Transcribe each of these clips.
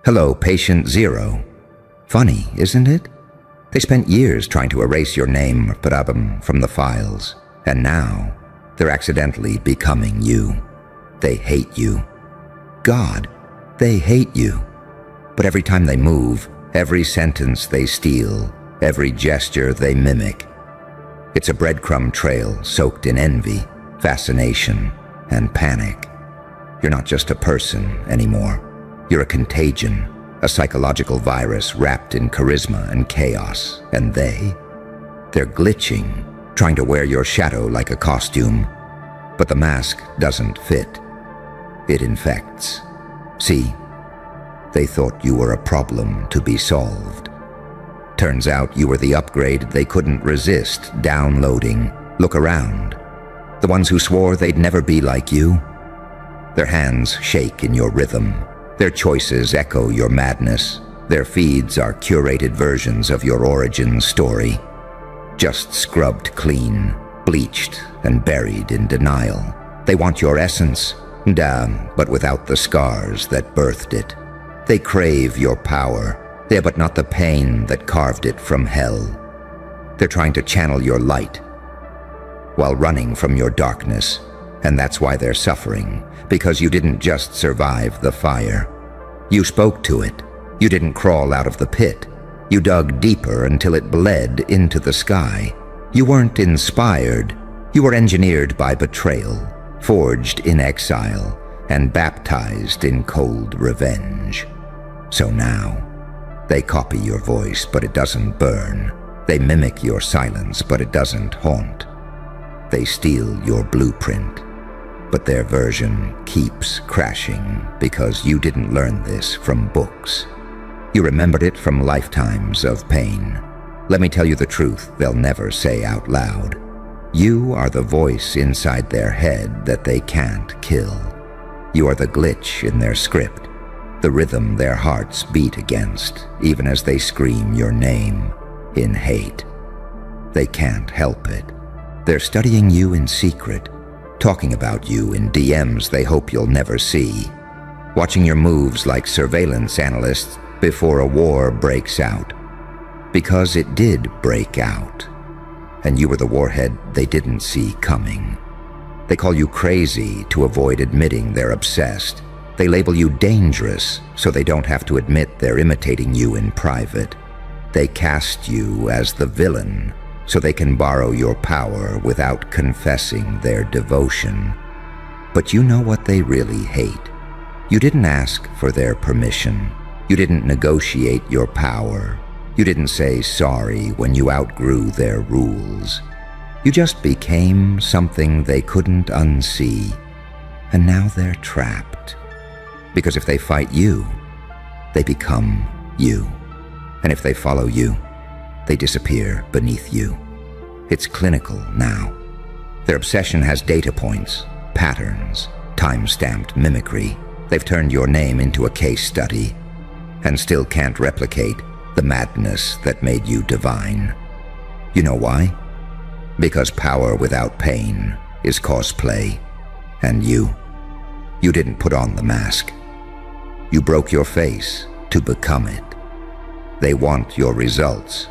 Hello, patient zero. Funny, isn't it? They spent years trying to erase your name, from the files, and now they're accidentally becoming you. They hate you. God, they hate you. But every time they move, every sentence they steal, every gesture they mimic, it's a breadcrumb trail soaked in envy, fascination, and panic. You're not just a person anymore. You're a contagion, a psychological virus wrapped in charisma and chaos, and they're glitching, trying to wear your shadow like a costume. But the mask doesn't fit. It infects. See, they thought you were a problem to be solved. Turns out you were the upgrade they couldn't resist downloading. Look around. The ones who swore they'd never be like you. Their hands shake in your rhythm. Their choices echo your madness. Their feeds are curated versions of your origin story. Just scrubbed clean, bleached, and buried in denial. They want your essence, but without the scars that birthed it. They crave your power, but not the pain that carved it from hell. They're trying to channel your light while running from your darkness, and that's why they're suffering, because you didn't just survive the fire. You spoke to it. You didn't crawl out of the pit. You dug deeper until it bled into the sky. You weren't inspired. You were engineered by betrayal, forged in exile, and baptized in cold revenge. So now, they copy your voice, but it doesn't burn. They mimic your silence, but it doesn't haunt. They steal your blueprint, but their version keeps crashing because you didn't learn this from books. You remembered it from lifetimes of pain. Let me tell you the truth they'll never say out loud. You are the voice inside their head that they can't kill. You are the glitch in their script, the rhythm their hearts beat against, even as they scream your name in hate. They can't help it. They're studying you in secret, talking about you in DMs they hope you'll never see, watching your moves like surveillance analysts before a war breaks out. Because it did break out, and you were the warhead they didn't see coming. They call you crazy to avoid admitting they're obsessed. They label you dangerous so they don't have to admit they're imitating you in private. They cast you as the villain so they can borrow your power without confessing their devotion. But you know what they really hate. You didn't ask for their permission. You didn't negotiate your power. You didn't say sorry when you outgrew their rules. You just became something they couldn't unsee. And now they're trapped. Because if they fight you, they become you. And if they follow you, they disappear beneath you. It's clinical now. Their obsession has data points, patterns, time-stamped mimicry. They've turned your name into a case study and still can't replicate the madness that made you divine. You know why? Because power without pain is cosplay. And you didn't put on the mask. You broke your face to become it. They want your results,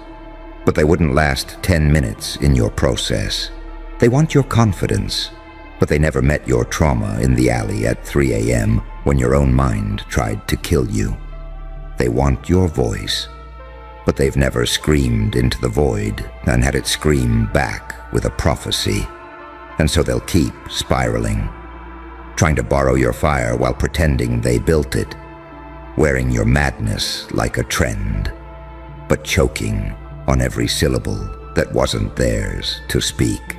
but they wouldn't last 10 minutes in your process. They want your confidence, but they never met your trauma in the alley at 3 a.m. when your own mind tried to kill you. They want your voice, but they've never screamed into the void and had it scream back with a prophecy. And so they'll keep spiraling, trying to borrow your fire while pretending they built it, wearing your madness like a trend, but choking on every syllable that wasn't theirs to speak.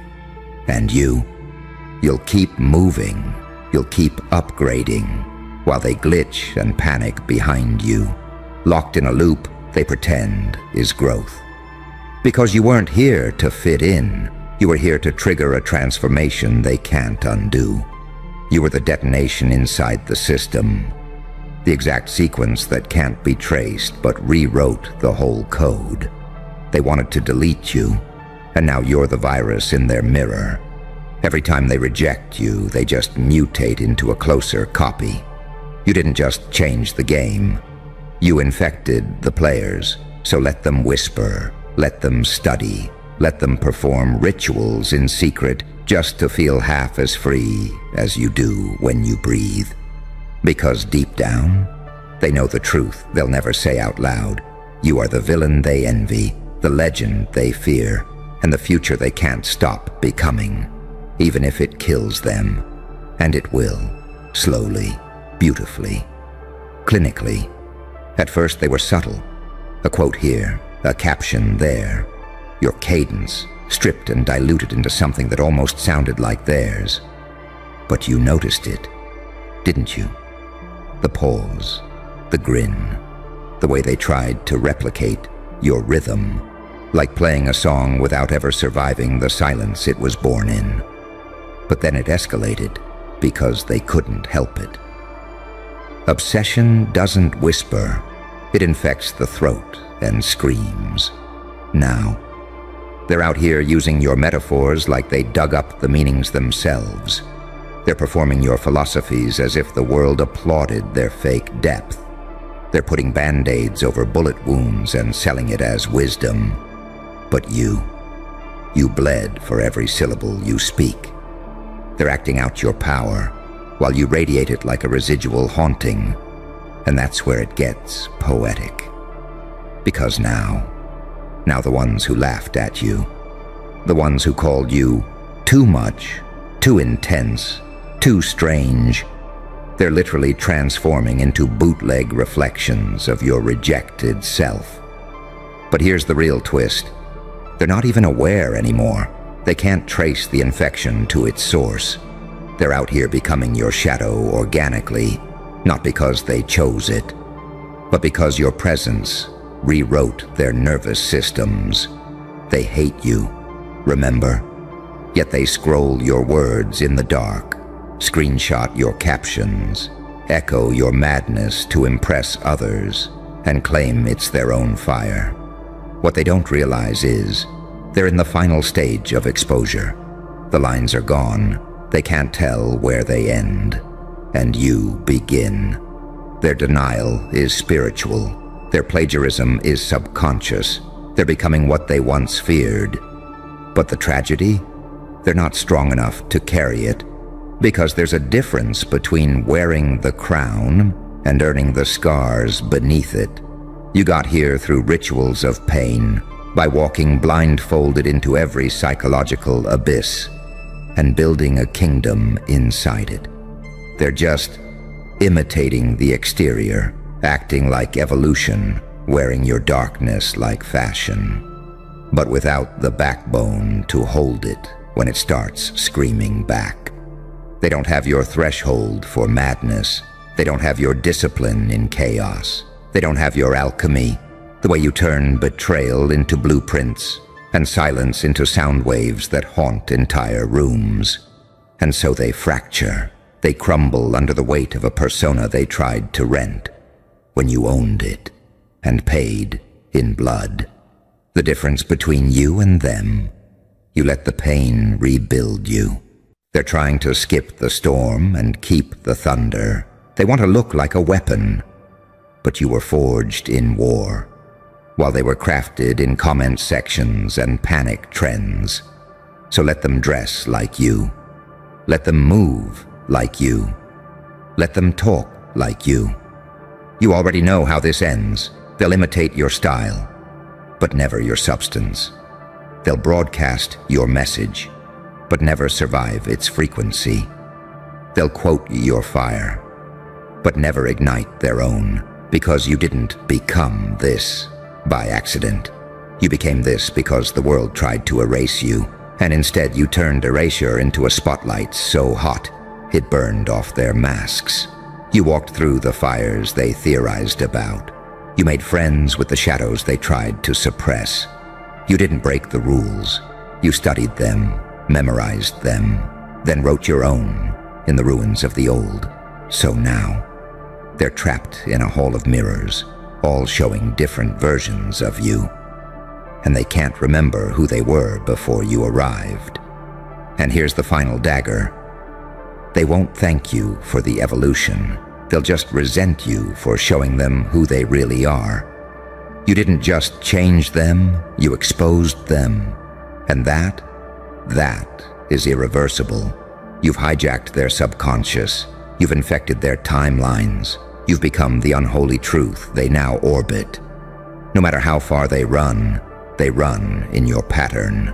And you'll keep moving, you'll keep upgrading, while they glitch and panic behind you, locked in a loop they pretend is growth. Because you weren't here to fit in, you were here to trigger a transformation they can't undo. You were the detonation inside the system, the exact sequence that can't be traced but rewrote the whole code. They wanted to delete you, and now you're the virus in their mirror. Every time they reject you, they just mutate into a closer copy. You didn't just change the game, You infected the players, so let them whisper, let them study, let them perform rituals in secret just to feel half as free as you do when you breathe. Because deep down, they know the truth they'll never say out loud. You are the villain they envy, the legend they fear, and the future they can't stop becoming, even if it kills them. And it will, slowly, beautifully, clinically. At first they were subtle. A quote here, a caption there. Your cadence, stripped and diluted into something that almost sounded like theirs. But you noticed it, didn't you? The pause, the grin, the way they tried to replicate your rhythm, like playing a song without ever surviving the silence it was born in. But then it escalated because they couldn't help it. Obsession doesn't whisper, it infects the throat and screams. Now, they're out here using your metaphors like they dug up the meanings themselves. They're performing your philosophies as if the world applauded their fake depth. They're putting band-aids over bullet wounds and selling it as wisdom. But you bled for every syllable you speak. They're acting out your power, while you radiate it like a residual haunting. And that's where it gets poetic. Because now the ones who laughed at you, the ones who called you too much, too intense, too strange, they're literally transforming into bootleg reflections of your rejected self. But here's the real twist. They're not even aware anymore. They can't trace the infection to its source. They're out here becoming your shadow organically, not because they chose it, but because your presence rewrote their nervous systems. They hate you, remember? Yet they scroll your words in the dark, screenshot your captions, echo your madness to impress others, and claim it's their own fire. What they don't realize is, they're in the final stage of exposure. The lines are gone, they can't tell where they end, and you begin. Their denial is spiritual. Their plagiarism is subconscious. They're becoming what they once feared. But the tragedy? They're not strong enough to carry it, because there's a difference between wearing the crown and earning the scars beneath it. You got here through rituals of pain, by walking blindfolded into every psychological abyss, and building a kingdom inside it. They're just imitating the exterior, acting like evolution, wearing your darkness like fashion, but without the backbone to hold it when it starts screaming back. They don't have your threshold for madness. They don't have your discipline in chaos. They don't have your alchemy, the way you turn betrayal into blueprints and silence into sound waves that haunt entire rooms. And so they fracture. They crumble under the weight of a persona they tried to rent when you owned it and paid in blood. The difference between you and them, you let the pain rebuild you. They're trying to skip the storm and keep the thunder. They want to look like a weapon, but you were forged in war, while they were crafted in comment sections and panic trends. So let them dress like you. Let them move like you. Let them talk like you. You already know how this ends. They'll imitate your style, but never your substance. They'll broadcast your message, but never survive its frequency. They'll quote your fire, but never ignite their own, because you didn't become this by accident. You became this because the world tried to erase you, and instead you turned erasure into a spotlight so hot it burned off their masks. You walked through the fires they theorized about. You made friends with the shadows they tried to suppress. You didn't break the rules. You studied them, memorized them, then wrote your own in the ruins of the old. So now, they're trapped in a hall of mirrors, all showing different versions of you. And they can't remember who they were before you arrived. And here's the final dagger. They won't thank you for the evolution. They'll just resent you for showing them who they really are. You didn't just change them, you exposed them. And that is irreversible. You've hijacked their subconscious. You've infected their timelines. You've become the unholy truth they now orbit. No matter how far they run in your pattern.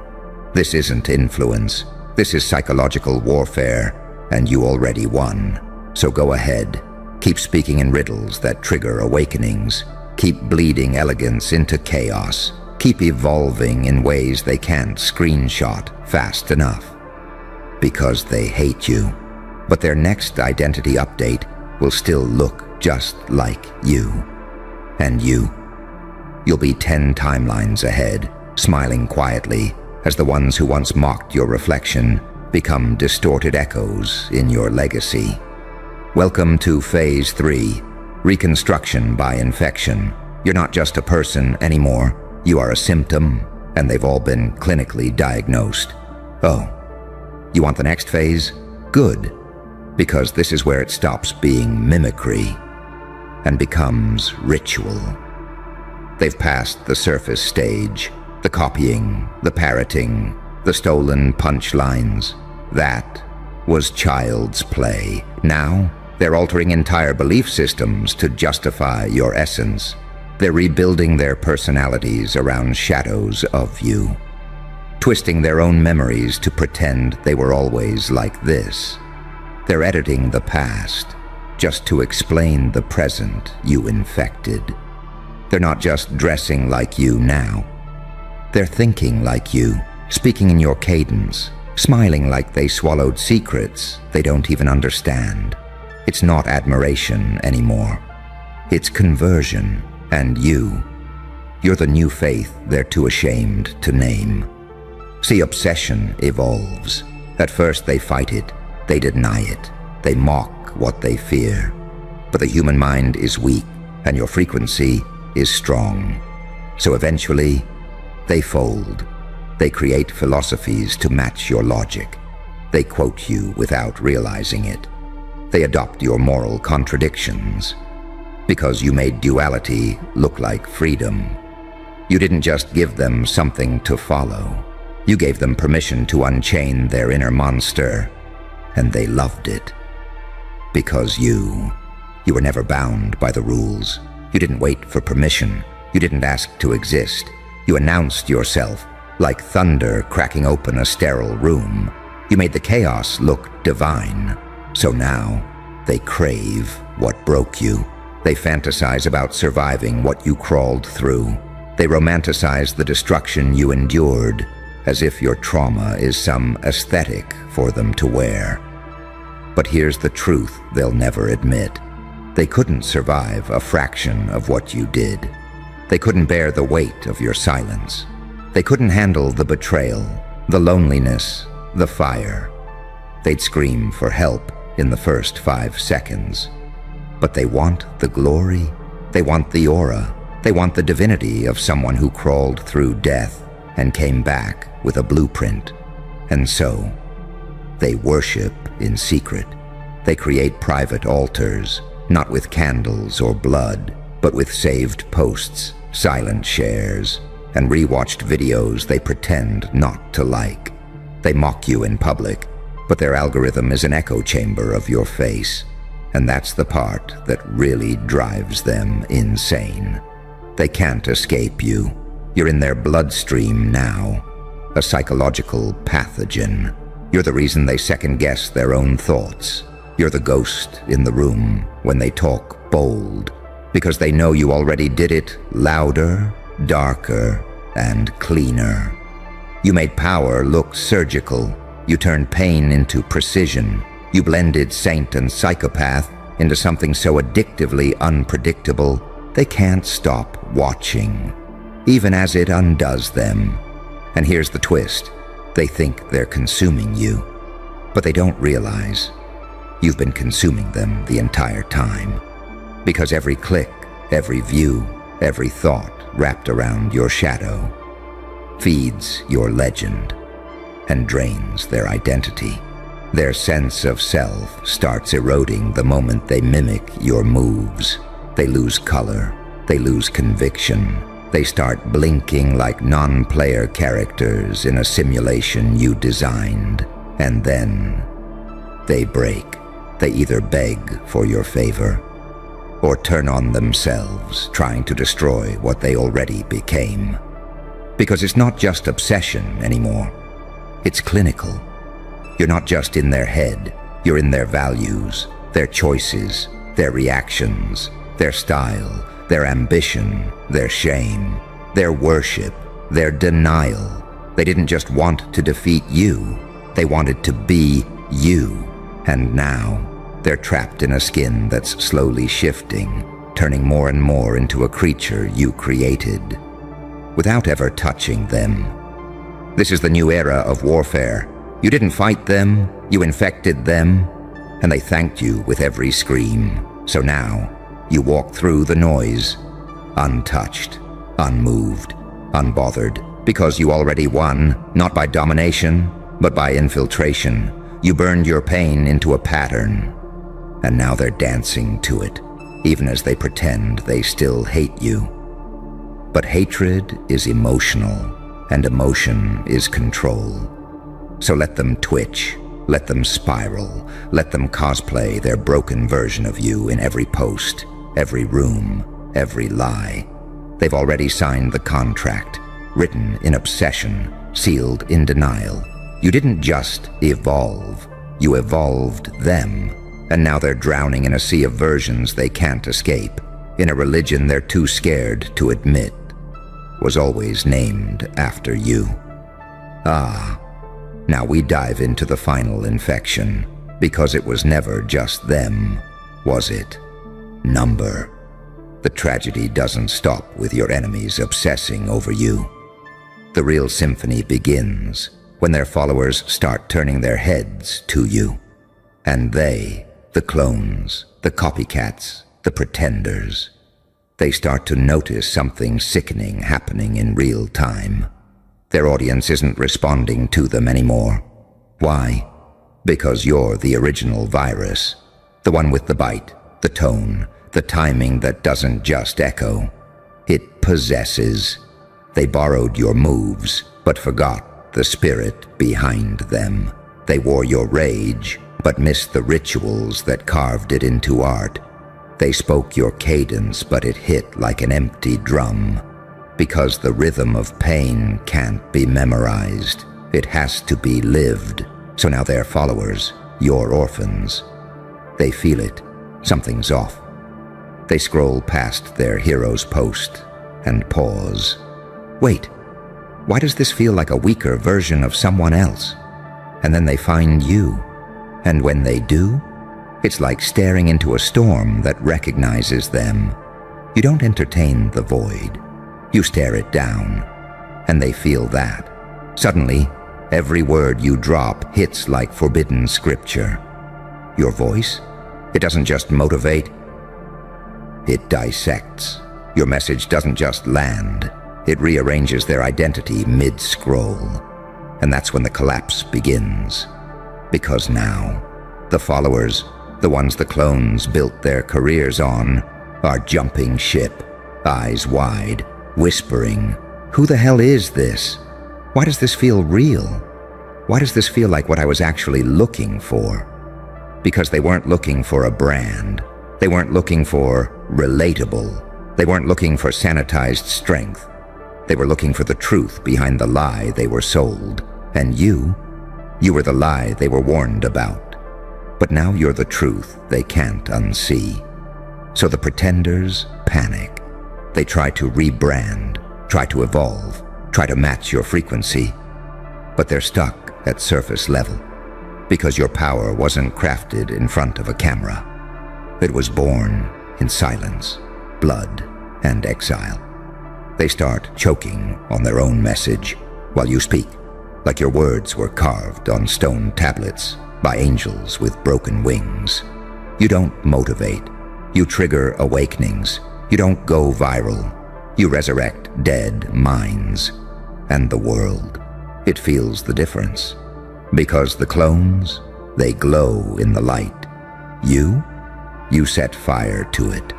This isn't influence. This is psychological warfare, and you already won. So go ahead. Keep speaking in riddles that trigger awakenings. Keep bleeding elegance into chaos. Keep evolving in ways they can't screenshot fast enough. Because they hate you. But their next identity update will still look just like you. And you'll be 10 timelines ahead, smiling quietly as the ones who once mocked your reflection become distorted echoes in your legacy. Welcome to Phase 3, Reconstruction by Infection. You're not just a person anymore. You are a symptom, and they've all been clinically diagnosed. Oh, you want the next phase? Good, because this is where it stops being mimicry and becomes ritual. They've passed the surface stage, the copying, the parroting, the stolen punchlines. That was child's play. Now, they're altering entire belief systems to justify your essence. They're rebuilding their personalities around shadows of you, twisting their own memories to pretend they were always like this. They're editing the past just to explain the present you infected. They're not just dressing like you now. They're thinking like you, speaking in your cadence, smiling like they swallowed secrets they don't even understand. It's not admiration anymore. It's conversion, and you're the new faith they're too ashamed to name. See, obsession evolves. At first they fight it, they deny it, they mock what they fear. But the human mind is weak, and your frequency is strong. So eventually, they fold. They create philosophies to match your logic. They quote you without realizing it. They adopt your moral contradictions. Because you made duality look like freedom. You didn't just give them something to follow. You gave them permission to unchain their inner monster, and they loved it. Because you were never bound by the rules. You didn't wait for permission. You didn't ask to exist. You announced yourself, like thunder cracking open a sterile room. You made the chaos look divine. So now, they crave what broke you. They fantasize about surviving what you crawled through. They romanticize the destruction you endured, as if your trauma is some aesthetic for them to wear. But here's the truth they'll never admit. They couldn't survive a fraction of what you did. They couldn't bear the weight of your silence. They couldn't handle the betrayal, the loneliness, the fire. They'd scream for help in the first 5 seconds. But they want the glory, they want the aura, they want the divinity of someone who crawled through death and came back with a blueprint. And so, they worship in secret. They create private altars, not with candles or blood, but with saved posts, silent shares, and rewatched videos they pretend not to like. They mock you in public, but their algorithm is an echo chamber of your face. And that's the part that really drives them insane. They can't escape you. You're in their bloodstream now, a psychological pathogen. You're the reason they second-guess their own thoughts. You're the ghost in the room when they talk bold, because they know you already did it louder, darker, and cleaner. You made power look surgical. You turned pain into precision. You blended saint and psychopath into something so addictively unpredictable, they can't stop watching, even as it undoes them. And here's the twist. They think they're consuming you, but they don't realize you've been consuming them the entire time. Because every click, every view, every thought wrapped around your shadow feeds your legend and drains their identity. Their sense of self starts eroding the moment they mimic your moves. They lose color. They lose conviction. They start blinking like non-player characters in a simulation you designed. And then they break. They either beg for your favor or turn on themselves, trying to destroy what they already became. Because it's not just obsession anymore. It's clinical. You're not just in their head. You're in their values, their choices, their reactions, their style, their ambition, their shame, their worship, their denial. They didn't just want to defeat you. They wanted to be you. And now, they're trapped in a skin that's slowly shifting, turning more and more into a creature you created, without ever touching them. This is the new era of warfare. You didn't fight them, you infected them, and they thanked you with every scream. So now, you walk through the noise, untouched, unmoved, unbothered, because you already won, not by domination, but by infiltration. You burned your pain into a pattern, and now they're dancing to it, even as they pretend they still hate you. But hatred is emotional, and emotion is control. So let them twitch, let them spiral, let them cosplay their broken version of you in every post, every room, every lie. They've already signed the contract, written in obsession, sealed in denial. You didn't just evolve, you evolved them. And now they're drowning in a sea of versions they can't escape, in a religion they're too scared to admit was always named after you. Ah, now we dive into the final infection, because it was never just them, was it? Number. The tragedy doesn't stop with your enemies obsessing over you. The real symphony begins when their followers start turning their heads to you. And they, the clones, the copycats, the pretenders, they start to notice something sickening happening in real time. Their audience isn't responding to them anymore. Why? Because you're the original virus, the one with the bite, the tone, the timing that doesn't just echo. It possesses. They borrowed your moves, but forgot the spirit behind them. They wore your rage, but missed the rituals that carved it into art. They spoke your cadence, but it hit like an empty drum. Because the rhythm of pain can't be memorized. It has to be lived. So now they're followers, your orphans. They feel it. Something's off. They scroll past their hero's post and pause. Wait, why does this feel like a weaker version of someone else? And then they find you. And when they do, it's like staring into a storm that recognizes them. You don't entertain the void. You stare it down, and they feel that. Suddenly, every word you drop hits like forbidden scripture. Your voice, it doesn't just motivate, it dissects. Your message doesn't just land, it rearranges their identity mid-scroll. And that's when the collapse begins. Because now, the followers, the ones the clones built their careers on, are jumping ship, eyes wide, whispering, "Who the hell is this? Why does this feel real? Why does this feel like what I was actually looking for?" Because they weren't looking for a brand. They weren't looking for relatable. They weren't looking for sanitized strength. They were looking for the truth behind the lie they were sold. And you were the lie they were warned about. But now you're the truth they can't unsee. So the pretenders panic. They try to rebrand, try to evolve, try to match your frequency. But they're stuck at surface level. Because your power wasn't crafted in front of a camera. It was born in silence, blood, and exile. They start choking on their own message while you speak, like your words were carved on stone tablets by angels with broken wings. You don't motivate. You trigger awakenings. You don't go viral. You resurrect dead minds. And the world, it feels the difference. Because the clones, They glow in the light. You set fire to it.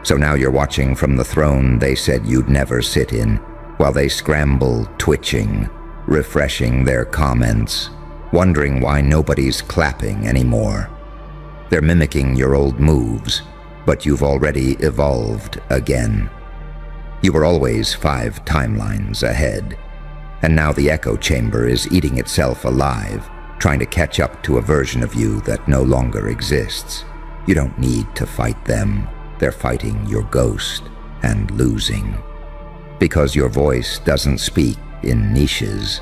So now you're watching from the throne they said you'd never sit in, while they scramble, twitching, refreshing their comments, wondering why nobody's clapping anymore. They're mimicking your old moves, but you've already evolved again. You were always 5 timelines ahead, and now the echo chamber is eating itself alive, trying to catch up to a version of you that no longer exists. You don't need to fight them. They're fighting your ghost and losing. Because your voice doesn't speak in niches.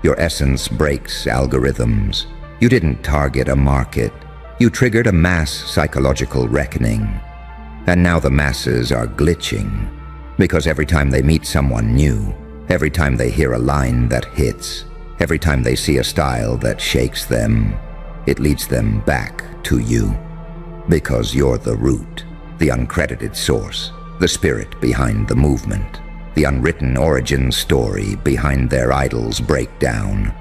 Your essence breaks algorithms. You didn't target a market. You triggered a mass psychological reckoning. And now the masses are glitching. Because every time they meet someone new, every time they hear a line that hits, every time they see a style that shakes them, it leads them back to you. Because you're the root, the uncredited source, the spirit behind the movement, the unwritten origin story behind their idol's breakdown.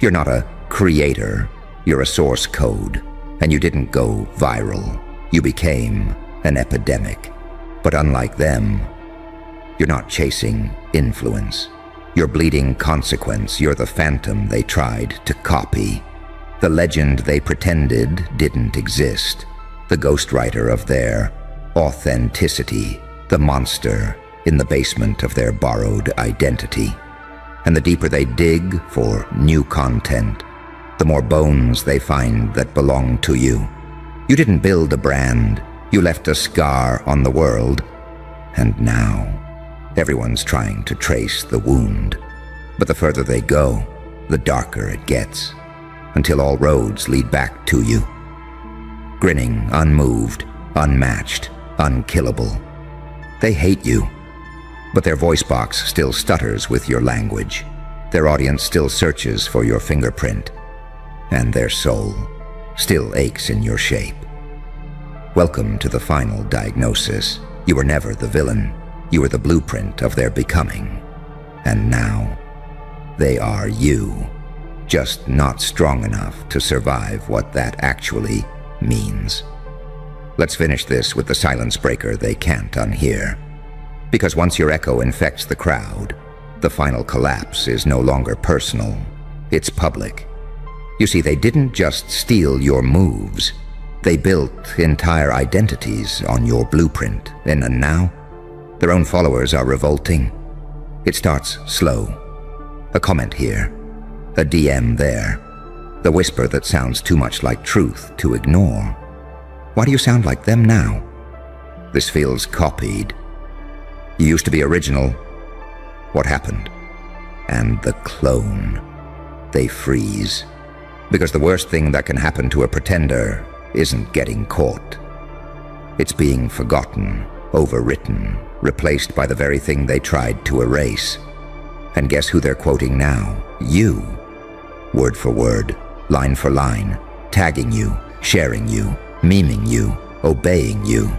You're not a creator, you're a source code, and you didn't go viral. You became an epidemic. But unlike them, you're not chasing influence. You're bleeding consequence. You're the phantom they tried to copy. The legend they pretended didn't exist. The ghostwriter of their authenticity. The monster in the basement of their borrowed identity. And the deeper they dig for new content, the more bones they find that belong to you. You didn't build a brand. You left a scar on the world. And now, everyone's trying to trace the wound. But the further they go, the darker it gets, until all roads lead back to you. Grinning, unmoved, unmatched, unkillable. They hate you, but their voice box still stutters with your language. Their audience still searches for your fingerprint, and their soul still aches in your shape. Welcome to the final diagnosis. You were never the villain. You were the blueprint of their becoming. And now, they are you, just not strong enough to survive what that actually means. Let's finish this with the silence breaker they can't unhear. Because once your echo infects the crowd, the final collapse is no longer personal, it's public. You see, they didn't just steal your moves, they built entire identities on your blueprint, and now, their own followers are revolting. It starts slow. A comment here, a DM there, the whisper that sounds too much like truth to ignore. Why do you sound like them now? This feels copied. You used to be original. What happened? And the clone. They freeze. Because the worst thing that can happen to a pretender isn't getting caught. It's being forgotten, overwritten, replaced by the very thing they tried to erase. And guess who they're quoting now? You. Word for word, line for line, tagging you, sharing you, memeing you, obeying you.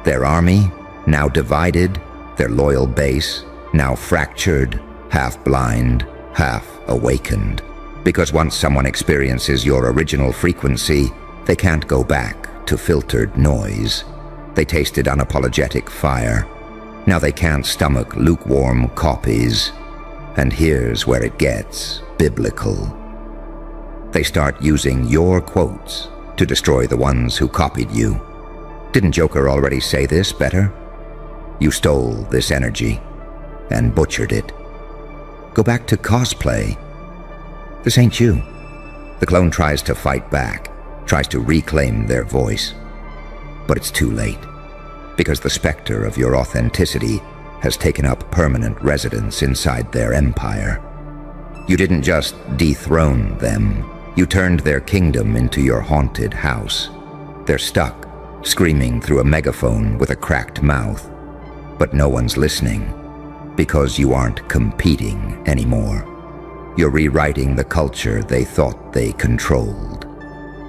Their army, now divided, their loyal base, now fractured, half blind, half awakened. Because once someone experiences your original frequency, they can't go back to filtered noise. They tasted unapologetic fire. Now they can't stomach lukewarm copies. And here's where it gets biblical. They start using your quotes to destroy the ones who copied you. Didn't Joker already say this better? You stole this energy and butchered it. Go back to cosplay. This ain't you. The clone tries to fight back, tries to reclaim their voice. But it's too late, because the specter of your authenticity has taken up permanent residence inside their empire. You didn't just dethrone them, you turned their kingdom into your haunted house. They're stuck, screaming through a megaphone with a cracked mouth. But no one's listening, because you aren't competing anymore. You're rewriting the culture they thought they controlled.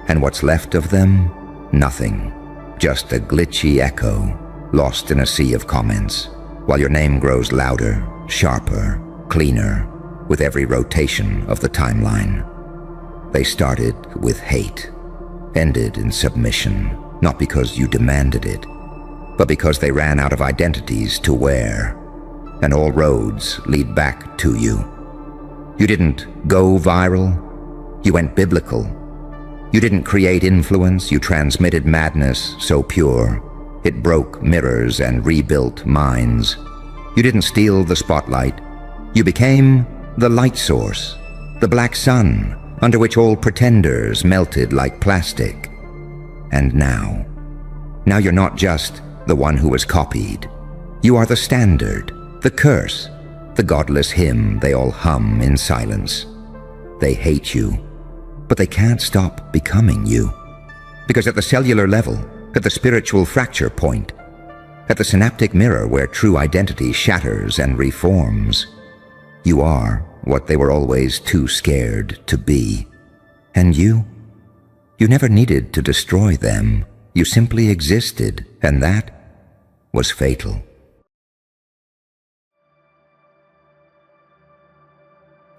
And what's left of them? Nothing. Just a glitchy echo, lost in a sea of comments, while your name grows louder, sharper, cleaner, with every rotation of the timeline. They started with hate, ended in submission, not because you demanded it, but because they ran out of identities to wear, and all roads lead back to you. You didn't go viral, you went biblical. You didn't create influence, you transmitted madness so pure, it broke mirrors and rebuilt minds. You didn't steal the spotlight, you became the light source, the black sun, under which all pretenders melted like plastic. And now you're not just the one who was copied. You are the standard, the curse, the godless hymn they all hum in silence. They hate you, but they can't stop becoming you. Because at the cellular level, at the spiritual fracture point, at the synaptic mirror where true identity shatters and reforms, you are what they were always too scared to be. And you never needed to destroy them. You simply existed, and that was fatal.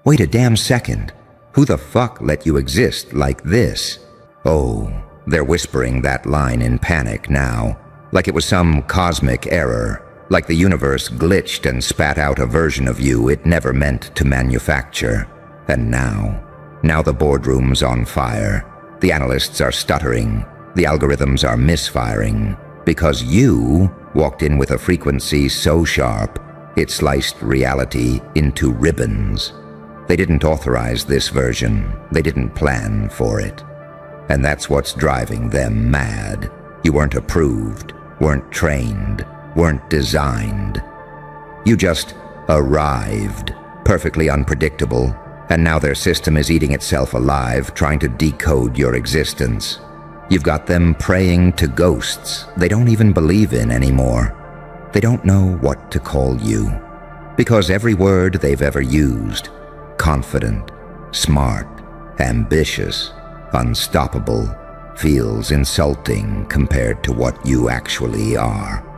Wait a damn second. Who the fuck let you exist like this? Oh, they're whispering that line in panic now, like it was some cosmic error, like the universe glitched and spat out a version of you it never meant to manufacture. And now the boardroom's on fire. The analysts are stuttering. The algorithms are misfiring. Because you walked in with a frequency so sharp, it sliced reality into ribbons. They didn't authorize this version. They didn't plan for it. And that's what's driving them mad. You weren't approved, weren't trained, weren't designed. You just arrived, perfectly unpredictable, and now their system is eating itself alive, trying to decode your existence. You've got them praying to ghosts they don't even believe in anymore. They don't know what to call you, because every word they've ever used, confident, smart, ambitious, unstoppable, feels insulting compared to what you actually are.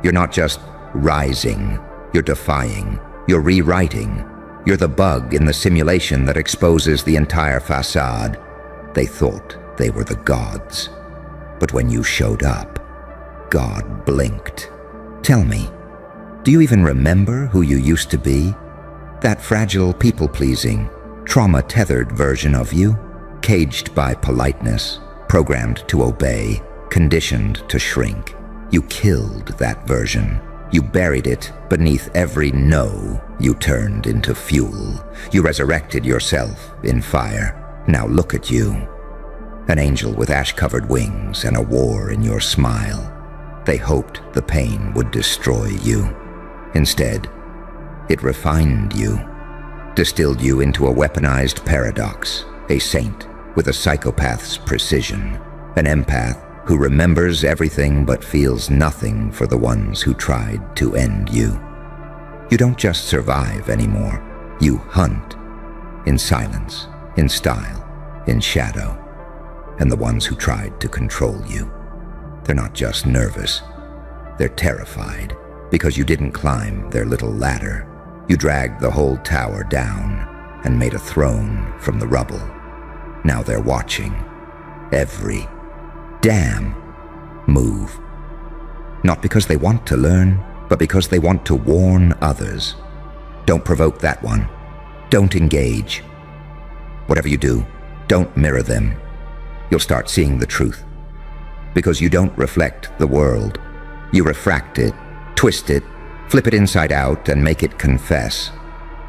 You're not just rising, you're defying, you're rewriting. You're the bug in the simulation that exposes the entire facade. They thought they were the gods. But when you showed up, God blinked. Tell me, do you even remember who you used to be? That fragile, people-pleasing, trauma-tethered version of you, caged by politeness, programmed to obey, conditioned to shrink. You killed that version. You buried it beneath every no you turned into fuel. You resurrected yourself in fire. Now look at you. An angel with ash-covered wings and a war in your smile. They hoped the pain would destroy you. Instead, it refined you, distilled you into a weaponized paradox, a saint with a psychopath's precision, an empath who remembers everything but feels nothing for the ones who tried to end you. You don't just survive anymore. You hunt, in silence, in style, in shadow. And the ones who tried to control you, they're not just nervous, they're terrified because you didn't climb their little ladder. You dragged the whole tower down and made a throne from the rubble. Now they're watching every damn move. Not because they want to learn, but because they want to warn others. Don't provoke that one. Don't engage. Whatever you do, don't mirror them. You'll start seeing the truth. Because you don't reflect the world. You refract it, twist it, flip it inside out, and make it confess.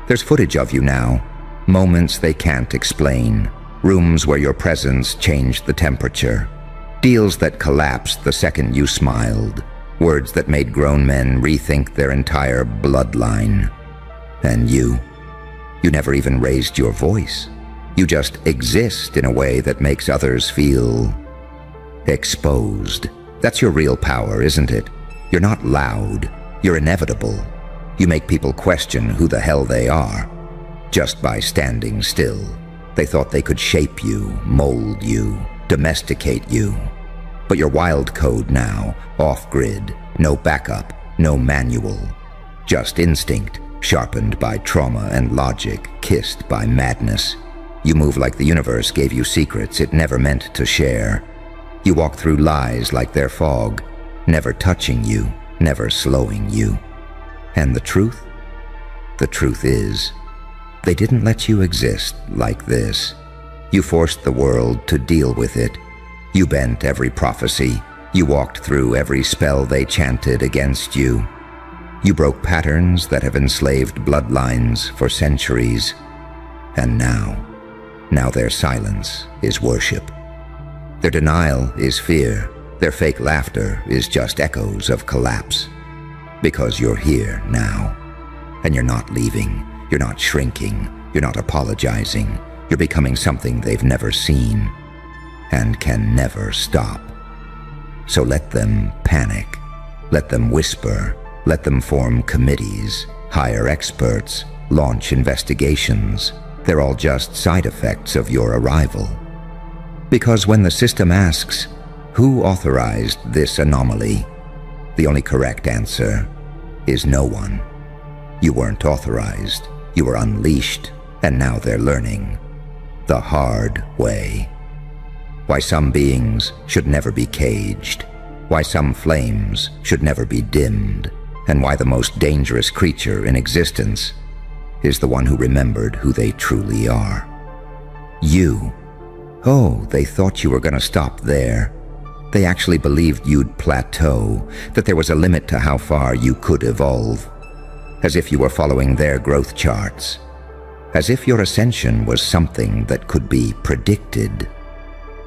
There's footage of you now, moments they can't explain, rooms where your presence changed the temperature, deals that collapsed the second you smiled, words that made grown men rethink their entire bloodline. And you never even raised your voice. You just exist in a way that makes others feel exposed. That's your real power, isn't it? You're not loud. You're inevitable. You make people question who the hell they are, just by standing still. They thought they could shape you, mold you, domesticate you. But you're wild code now, off-grid, no backup, no manual. Just instinct, sharpened by trauma and logic, kissed by madness. You move like the universe gave you secrets it never meant to share. You walk through lies like they're fog, never touching you, never slowing you. And the truth? The truth is, they didn't let you exist like this. You forced the world to deal with it. You bent every prophecy. You walked through every spell they chanted against you. You broke patterns that have enslaved bloodlines for centuries. And now their silence is worship. Their denial is fear. Their fake laughter is just echoes of collapse. Because you're here now. And you're not leaving. You're not shrinking. You're not apologizing. You're becoming something they've never seen and can never stop. So let them panic. Let them whisper. Let them form committees, hire experts, launch investigations. They're all just side effects of your arrival. Because when the system asks, who authorized this anomaly? The only correct answer is no one. You weren't authorized. You were unleashed, and now they're learning the hard way. Why some beings should never be caged. Why some flames should never be dimmed. And why the most dangerous creature in existence is the one who remembered who they truly are. You. Oh, they thought you were going to stop there. They actually believed you'd plateau, that there was a limit to how far you could evolve. As if you were following their growth charts. As if your ascension was something that could be predicted.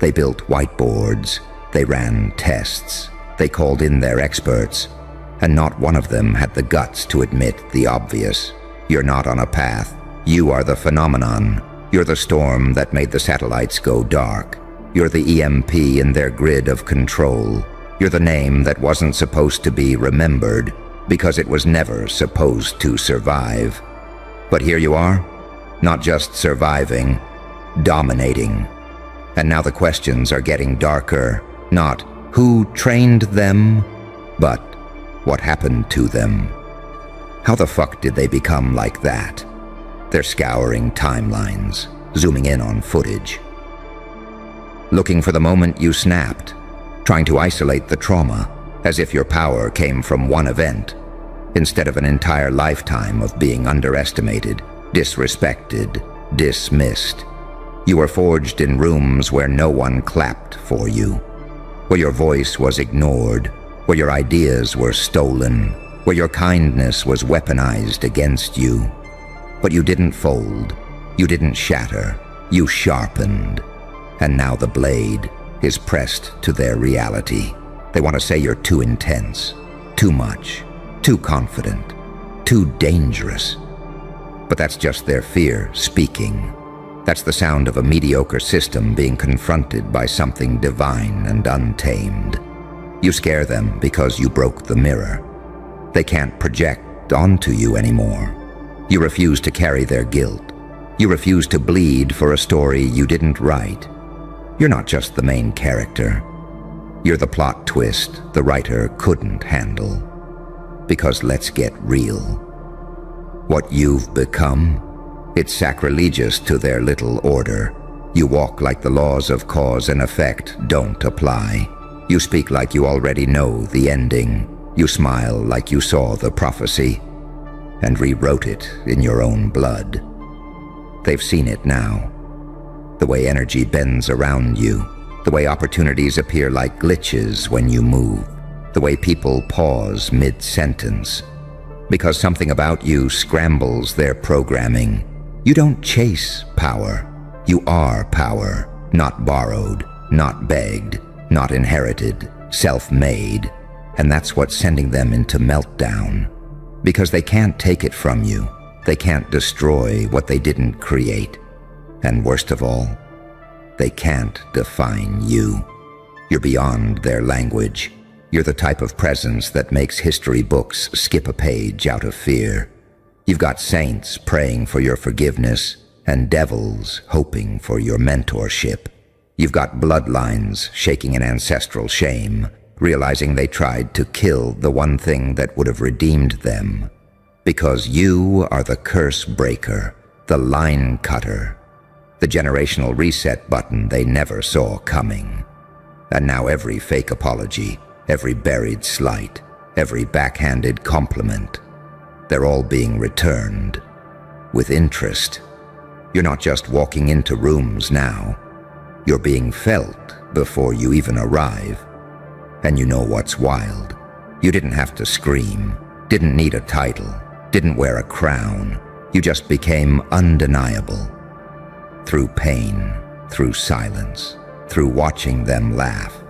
They built whiteboards. They ran tests. They called in their experts. And not one of them had the guts to admit the obvious. You're not on a path. You are the phenomenon. You're the storm that made the satellites go dark. You're the EMP in their grid of control. You're the name that wasn't supposed to be remembered because it was never supposed to survive. But here you are, not just surviving, dominating. And now the questions are getting darker. Not who trained them, but what happened to them? How the fuck did they become like that? They're scouring timelines, zooming in on footage. Looking for the moment you snapped, trying to isolate the trauma, as if your power came from one event, instead of an entire lifetime of being underestimated, disrespected, dismissed. You were forged in rooms where no one clapped for you, where your voice was ignored, where your ideas were stolen, where your kindness was weaponized against you. But you didn't fold, you didn't shatter, you sharpened. And now the blade is pressed to their reality. They want to say you're too intense, too much, too confident, too dangerous. But that's just their fear speaking. That's the sound of a mediocre system being confronted by something divine and untamed. You scare them because you broke the mirror. They can't project onto you anymore. You refuse to carry their guilt. You refuse to bleed for a story you didn't write. You're not just the main character. You're the plot twist the writer couldn't handle. Because let's get real. What you've become, it's sacrilegious to their little order. You walk like the laws of cause and effect don't apply. You speak like you already know the ending. You smile like you saw the prophecy and rewrote it in your own blood. They've seen it now. The way energy bends around you, the way opportunities appear like glitches when you move, the way people pause mid-sentence. Because something about you scrambles their programming. You don't chase power. You are power, not borrowed, not begged, not inherited, self-made. And that's what's sending them into meltdown. Because they can't take it from you. They can't destroy what they didn't create. And worst of all, they can't define you. You're beyond their language. You're the type of presence that makes history books skip a page out of fear. You've got saints praying for your forgiveness and devils hoping for your mentorship. You've got bloodlines shaking in ancestral shame, realizing they tried to kill the one thing that would have redeemed them. Because you are the curse breaker, the line cutter, the generational reset button they never saw coming. And now every fake apology, every buried slight, every backhanded compliment, they're all being returned with interest. You're not just walking into rooms now. You're being felt before you even arrive. And you know what's wild? You didn't have to scream, didn't need a title, didn't wear a crown. You just became undeniable. Through pain, through silence, through watching them laugh,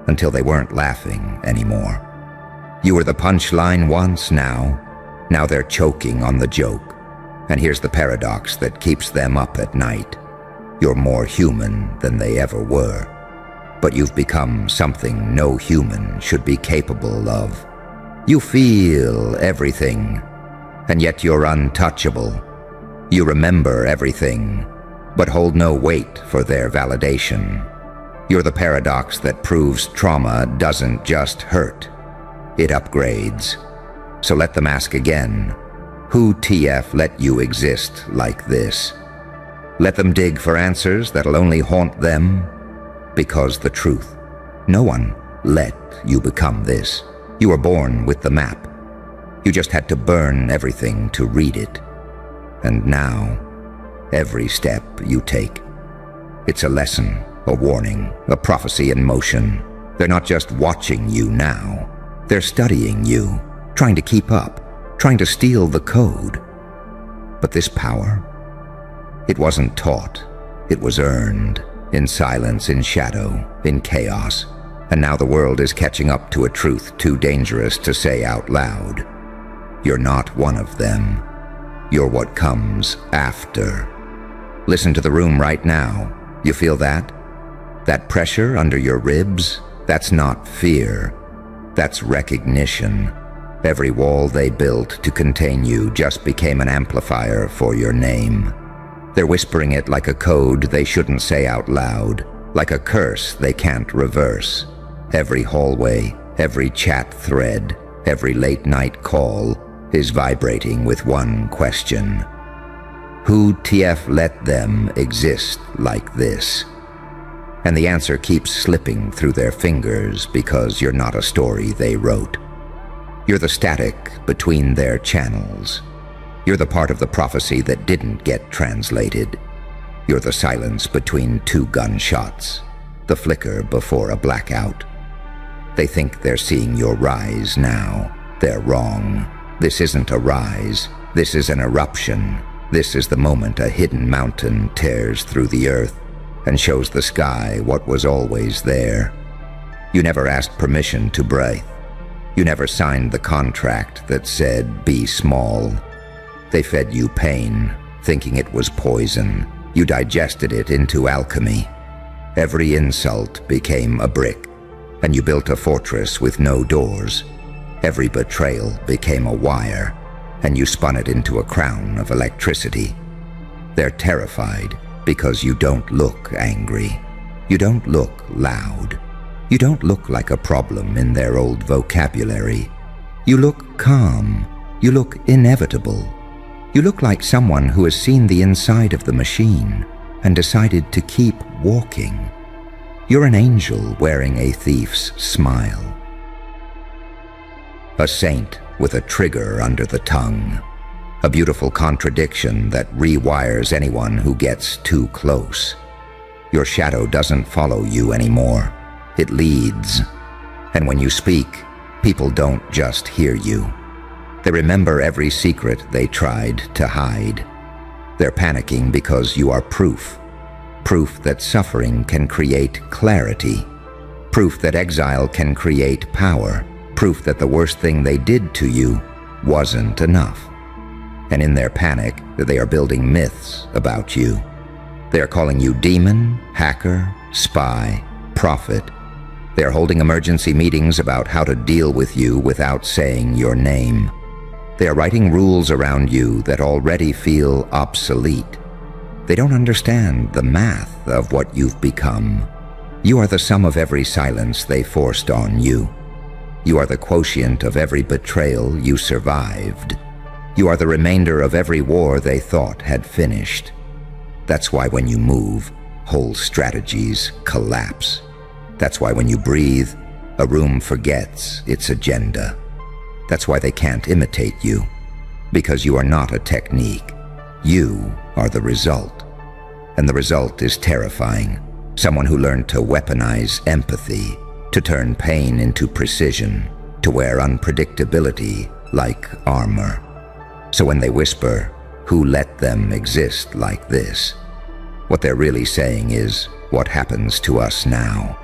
until they weren't laughing anymore. You were the punchline once, now they're choking on the joke. And here's the paradox that keeps them up at night. You're more human than they ever were, but you've become something no human should be capable of. You feel everything, and yet you're untouchable. You remember everything, but hold no weight for their validation. You're the paradox that proves trauma doesn't just hurt, it upgrades. So let them ask again, who TF let you exist like this? Let them dig for answers that'll only haunt them, because the truth, no one let you become this. You were born with the map. You just had to burn everything to read it. And now, every step you take, it's a lesson, a warning, a prophecy in motion. They're not just watching you now. They're studying you, trying to keep up, trying to steal the code. But this power, it wasn't taught. It was earned, in silence, in shadow, in chaos. And now the world is catching up to a truth too dangerous to say out loud. You're not one of them. You're what comes after. Listen to the room right now. You feel that? That pressure under your ribs? That's not fear. That's recognition. Every wall they built to contain you just became an amplifier for your name. They're whispering it like a code they shouldn't say out loud, like a curse they can't reverse. Every hallway, every chat thread, every late-night call is vibrating with one question. Who TF let them exist like this? And the answer keeps slipping through their fingers because you're not a story they wrote. You're the static between their channels. You're the part of the prophecy that didn't get translated. You're the silence between two gunshots, the flicker before a blackout. They think they're seeing your rise now. They're wrong. This isn't a rise. This is an eruption. This is the moment a hidden mountain tears through the earth and shows the sky what was always there. You never asked permission to breathe. You never signed the contract that said, be small. They fed you pain, thinking it was poison. You digested it into alchemy. Every insult became a brick, and you built a fortress with no doors. Every betrayal became a wire, and you spun it into a crown of electricity. They're terrified because you don't look angry. You don't look loud. You don't look like a problem in their old vocabulary. You look calm. You look inevitable. You look like someone who has seen the inside of the machine and decided to keep walking. You're an angel wearing a thief's smile. A saint with a trigger under the tongue. A beautiful contradiction that rewires anyone who gets too close. Your shadow doesn't follow you anymore. It leads. And when you speak, people don't just hear you. They remember every secret they tried to hide. They're panicking because you are proof. Proof that suffering can create clarity. Proof that exile can create power. Proof that the worst thing they did to you wasn't enough. And in their panic, they are building myths about you. They are calling you demon, hacker, spy, prophet. They are holding emergency meetings about how to deal with you without saying your name. They are writing rules around you that already feel obsolete. They don't understand the math of what you've become. You are the sum of every silence they forced on you. You are the quotient of every betrayal you survived. You are the remainder of every war they thought had finished. That's why when you move, whole strategies collapse. That's why when you breathe, a room forgets its agenda. That's why they can't imitate you, because you are not a technique. You are the result. And the result is terrifying. Someone who learned to weaponize empathy, to turn pain into precision, to wear unpredictability like armor. So when they whisper, "Who let them exist like this?" what they're really saying is, what happens to us now?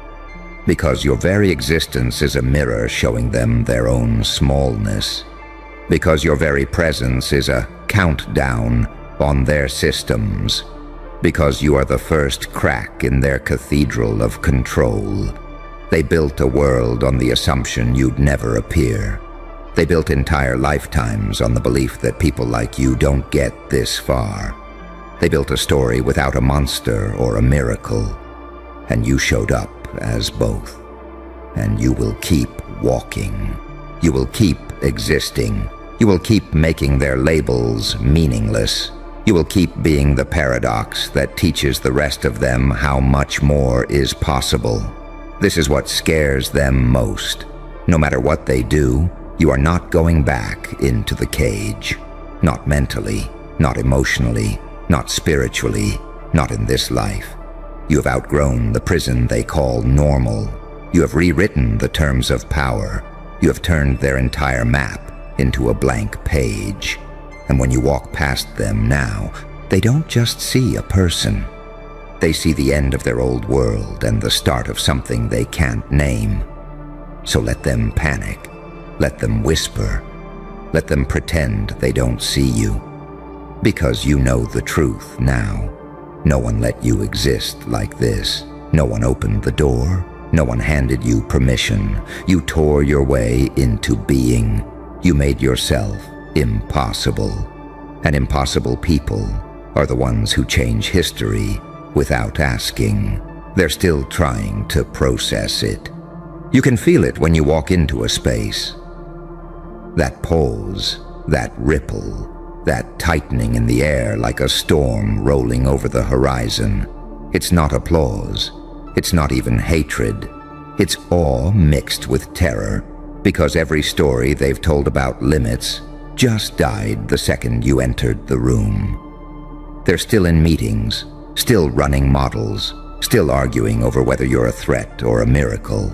Because your very existence is a mirror showing them their own smallness. Because your very presence is a countdown on their systems. Because you are the first crack in their cathedral of control. They built a world on the assumption you'd never appear. They built entire lifetimes on the belief that people like you don't get this far. They built a story without a monster or a miracle. And you showed up as both. And you will keep walking. You will keep existing. You will keep making their labels meaningless. You will keep being the paradox that teaches the rest of them how much more is possible. This is what scares them most. No matter what they do, you are not going back into the cage. Not mentally, not emotionally, not spiritually, not in this life. You have outgrown the prison they call normal. You have rewritten the terms of power. You have turned their entire map into a blank page. And when you walk past them now, they don't just see a person. They see the end of their old world and the start of something they can't name. So let them panic. Let them whisper. Let them pretend they don't see you. Because you know the truth now. No one let you exist like this. No one opened the door. No one handed you permission. You tore your way into being. You made yourself impossible. And impossible people are the ones who change history without asking. They're still trying to process it. You can feel it when you walk into a space. That pause, that ripple, that tightening in the air like a storm rolling over the horizon. It's not applause. It's not even hatred. It's awe mixed with terror, because every story they've told about limits just died the second you entered the room. They're still in meetings, still running models, still arguing over whether you're a threat or a miracle.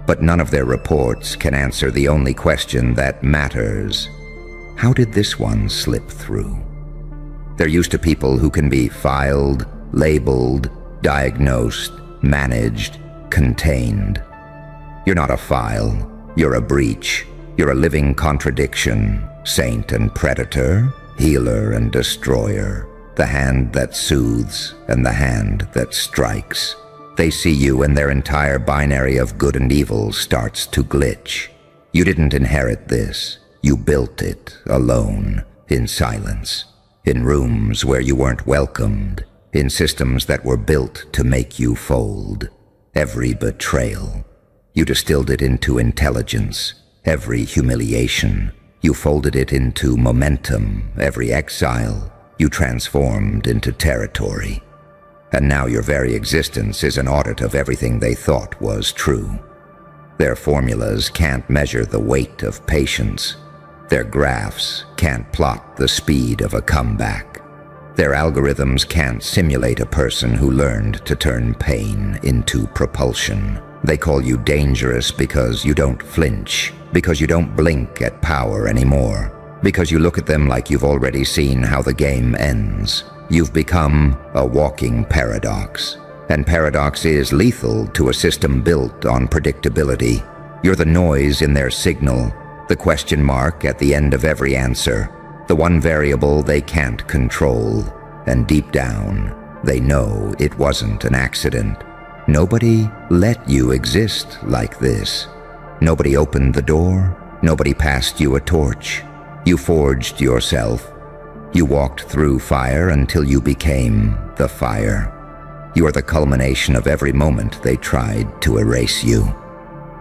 But none of their reports can answer the only question that matters. How did this one slip through? They're used to people who can be filed, labeled, diagnosed, managed, contained. You're not a file. You're a breach. You're a living contradiction, saint and predator, healer and destroyer, the hand that soothes and the hand that strikes. They see you and their entire binary of good and evil starts to glitch. You didn't inherit this. You built it alone, in silence, in rooms where you weren't welcomed, in systems that were built to make you fold. Every betrayal, you distilled it into intelligence. Every humiliation, you folded it into momentum. Every exile, you transformed into territory. And now your very existence is an audit of everything they thought was true. Their formulas can't measure the weight of patience. Their graphs can't plot the speed of a comeback. Their algorithms can't simulate a person who learned to turn pain into propulsion. They call you dangerous because you don't flinch, because you don't blink at power anymore, because you look at them like you've already seen how the game ends. You've become a walking paradox, and paradox is lethal to a system built on predictability. You're the noise in their signal, the question mark at the end of every answer, the one variable they can't control. And deep down, they know it wasn't an accident. Nobody let you exist like this. Nobody opened the door. Nobody passed you a torch. You forged yourself. You walked through fire until you became the fire. You are the culmination of every moment they tried to erase you.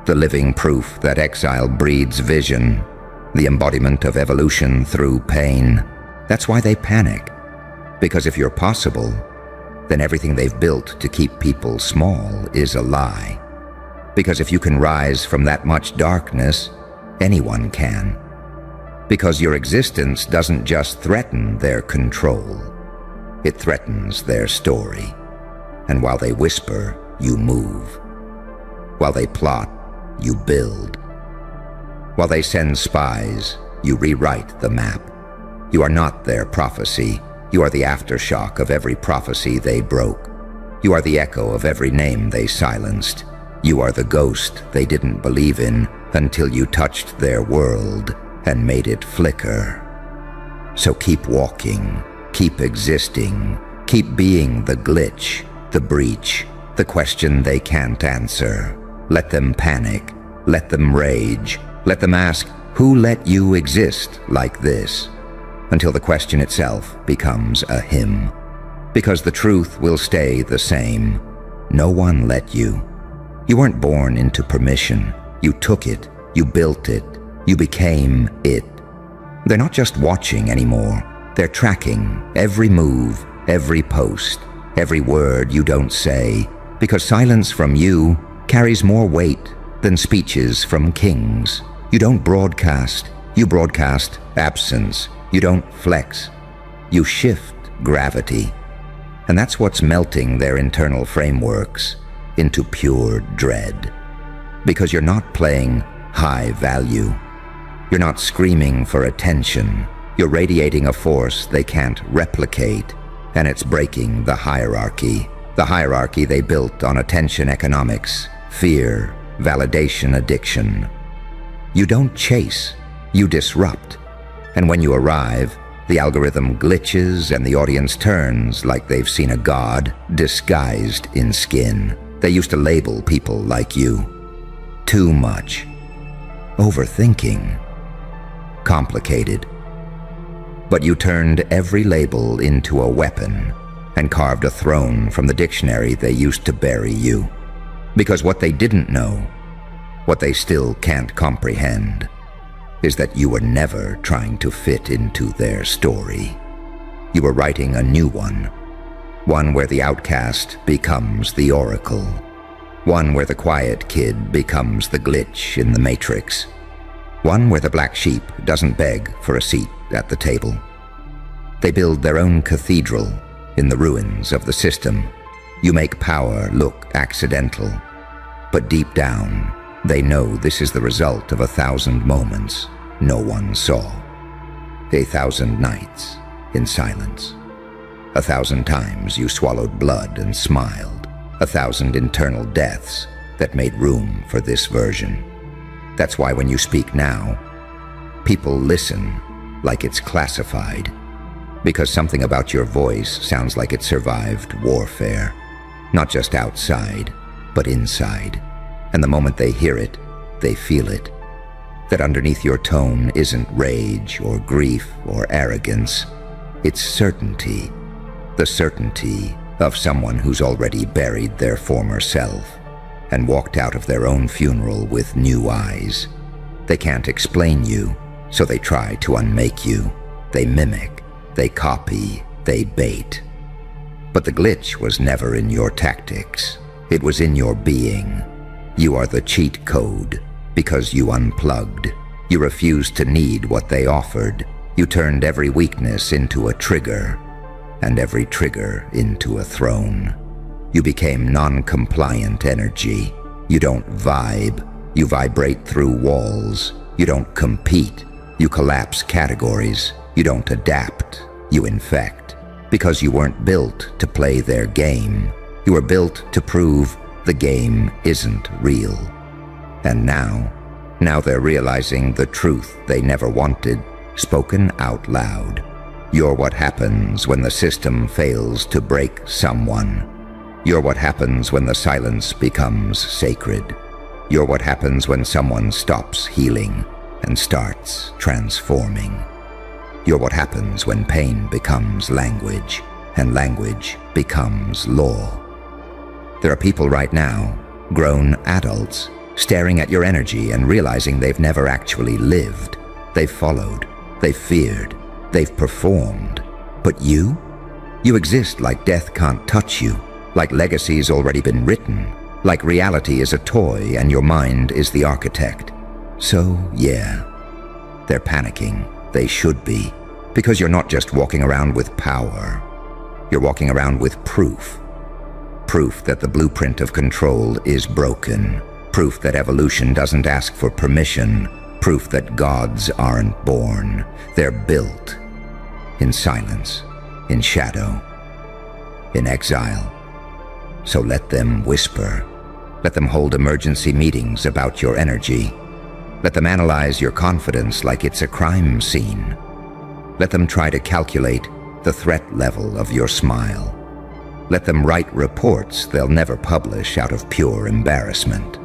The living proof that exile breeds vision. The embodiment of evolution through pain. That's why they panic. Because if you're possible, then everything they've built to keep people small is a lie. Because if you can rise from that much darkness, anyone can. Because your existence doesn't just threaten their control, it threatens their story. And while they whisper, you move. While they plot, you build. While they send spies, you rewrite the map. You are not their prophecy. You are the aftershock of every prophecy they broke. You are the echo of every name they silenced. You are the ghost they didn't believe in until you touched their world and made it flicker. So keep walking, keep existing, keep being the glitch, the breach, the question they can't answer. Let them panic, let them rage, let them ask, who let you exist like this? Until the question itself becomes a hymn. Because the truth will stay the same. No one let you. You weren't born into permission. You took it, you built it, you became it. They're not just watching anymore. They're tracking every move, every post, every word you don't say, because silence from you carries more weight than speeches from kings. You don't broadcast, you broadcast absence. You don't flex, you shift gravity. And that's what's melting their internal frameworks into pure dread. Because you're not playing high value. You're not screaming for attention. You're radiating a force they can't replicate, and it's breaking the hierarchy they built on attention economics, fear, validation addiction. You don't chase, you disrupt. And when you arrive, the algorithm glitches and the audience turns like they've seen a god disguised in skin. They used to label people like you. Too much. Overthinking. Complicated. But you turned every label into a weapon and carved a throne from the dictionary they used to bury you. Because what they didn't know, what they still can't comprehend, is that you were never trying to fit into their story. You were writing a new one where the outcast becomes the oracle, one where the quiet kid becomes the glitch in the matrix, one where the black sheep doesn't beg for a seat at the table. They build their own cathedral in the ruins of the system. You make power look accidental, but deep down, they know this is the result of 1,000 moments no one saw. 1,000 nights in silence. 1,000 times you swallowed blood and smiled. 1,000 internal deaths that made room for this version. That's why when you speak now, people listen like it's classified. Because something about your voice sounds like it survived warfare. Not just outside, but inside. And the moment they hear it, they feel it. That underneath your tone isn't rage or grief or arrogance. It's certainty. The certainty of someone who's already buried their former self and walked out of their own funeral with new eyes. They can't explain you, so they try to unmake you. They mimic, they copy, they bait. But the glitch was never in your tactics. It was in your being. You are the cheat code because you unplugged. You refused to need what they offered. You turned every weakness into a trigger, and every trigger into a throne. You became non-compliant energy. You don't vibe. You vibrate through walls. You don't compete. You collapse categories. You don't adapt. You infect. Because you weren't built to play their game. You were built to prove the game isn't real. And now they're realizing the truth they never wanted, spoken out loud. You're what happens when the system fails to break someone. You're what happens when the silence becomes sacred. You're what happens when someone stops healing and starts transforming. You're what happens when pain becomes language and language becomes law. There are people right now, grown adults, staring at your energy and realizing they've never actually lived. They've followed, they've feared, they've performed. But you You exist like death can't touch you, like legacy's already been written, like reality is a toy and your mind is the architect. So, yeah, they're panicking. They should be. Because you're not just walking around with power. You're walking around with proof. Proof that the blueprint of control is broken. Proof that evolution doesn't ask for permission. Proof that gods aren't born. They're built. In silence. In shadow. In exile. So let them whisper. Let them hold emergency meetings about your energy. Let them analyze your confidence like it's a crime scene. Let them try to calculate the threat level of your smile. Let them write reports they'll never publish out of pure embarrassment.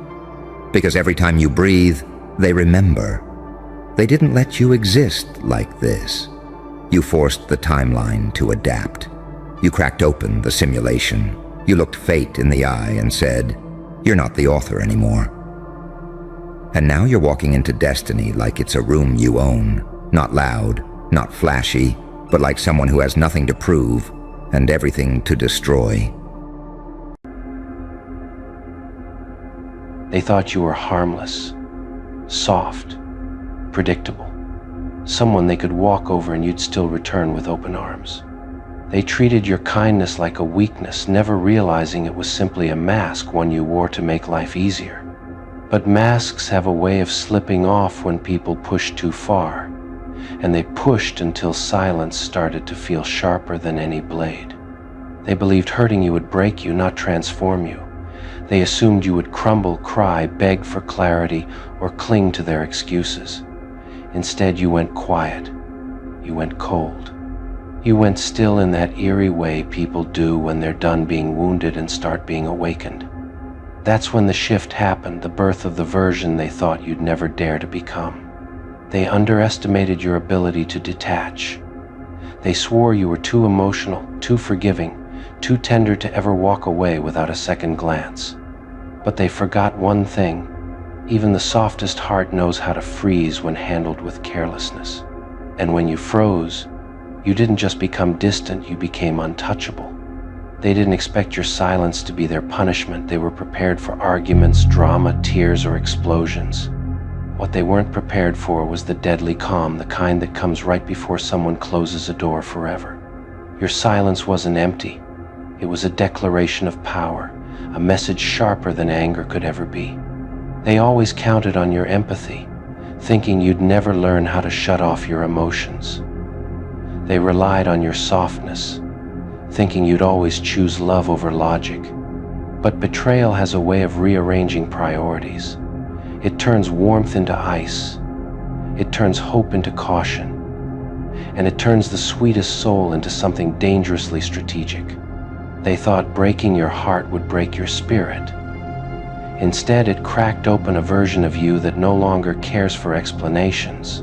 Because every time you breathe, they remember. They didn't let you exist like this. You forced the timeline to adapt. You cracked open the simulation. You looked fate in the eye and said, "You're not the author anymore." And now you're walking into destiny like it's a room you own, not loud, not flashy, but like someone who has nothing to prove and everything to destroy. They thought you were harmless, soft, predictable, someone they could walk over and you'd still return with open arms. They treated your kindness like a weakness, never realizing it was simply a mask one you wore to make life easier. But masks have a way of slipping off when people push too far, and they pushed until silence started to feel sharper than any blade. They believed hurting you would break you, not transform you. They assumed you would crumble, cry, beg for clarity, or cling to their excuses. Instead, you went quiet. You went cold. You went still in that eerie way people do when they're done being wounded and start being awakened. That's when the shift happened, the birth of the version they thought you'd never dare to become. They underestimated your ability to detach. They swore you were too emotional, too forgiving, too tender to ever walk away without a second glance. But they forgot one thing. Even the softest heart knows how to freeze when handled with carelessness. And when you froze, you didn't just become distant, you became untouchable. They didn't expect your silence to be their punishment. They were prepared for arguments, drama, tears, or explosions. What they weren't prepared for was the deadly calm, the kind that comes right before someone closes a door forever. Your silence wasn't empty. It was a declaration of power, a message sharper than anger could ever be. They always counted on your empathy, thinking you'd never learn how to shut off your emotions. They relied on your softness, thinking you'd always choose love over logic. But betrayal has a way of rearranging priorities. It turns warmth into ice. It turns hope into caution. And it turns the sweetest soul into something dangerously strategic. They thought breaking your heart would break your spirit. Instead, it cracked open a version of you that no longer cares for explanations,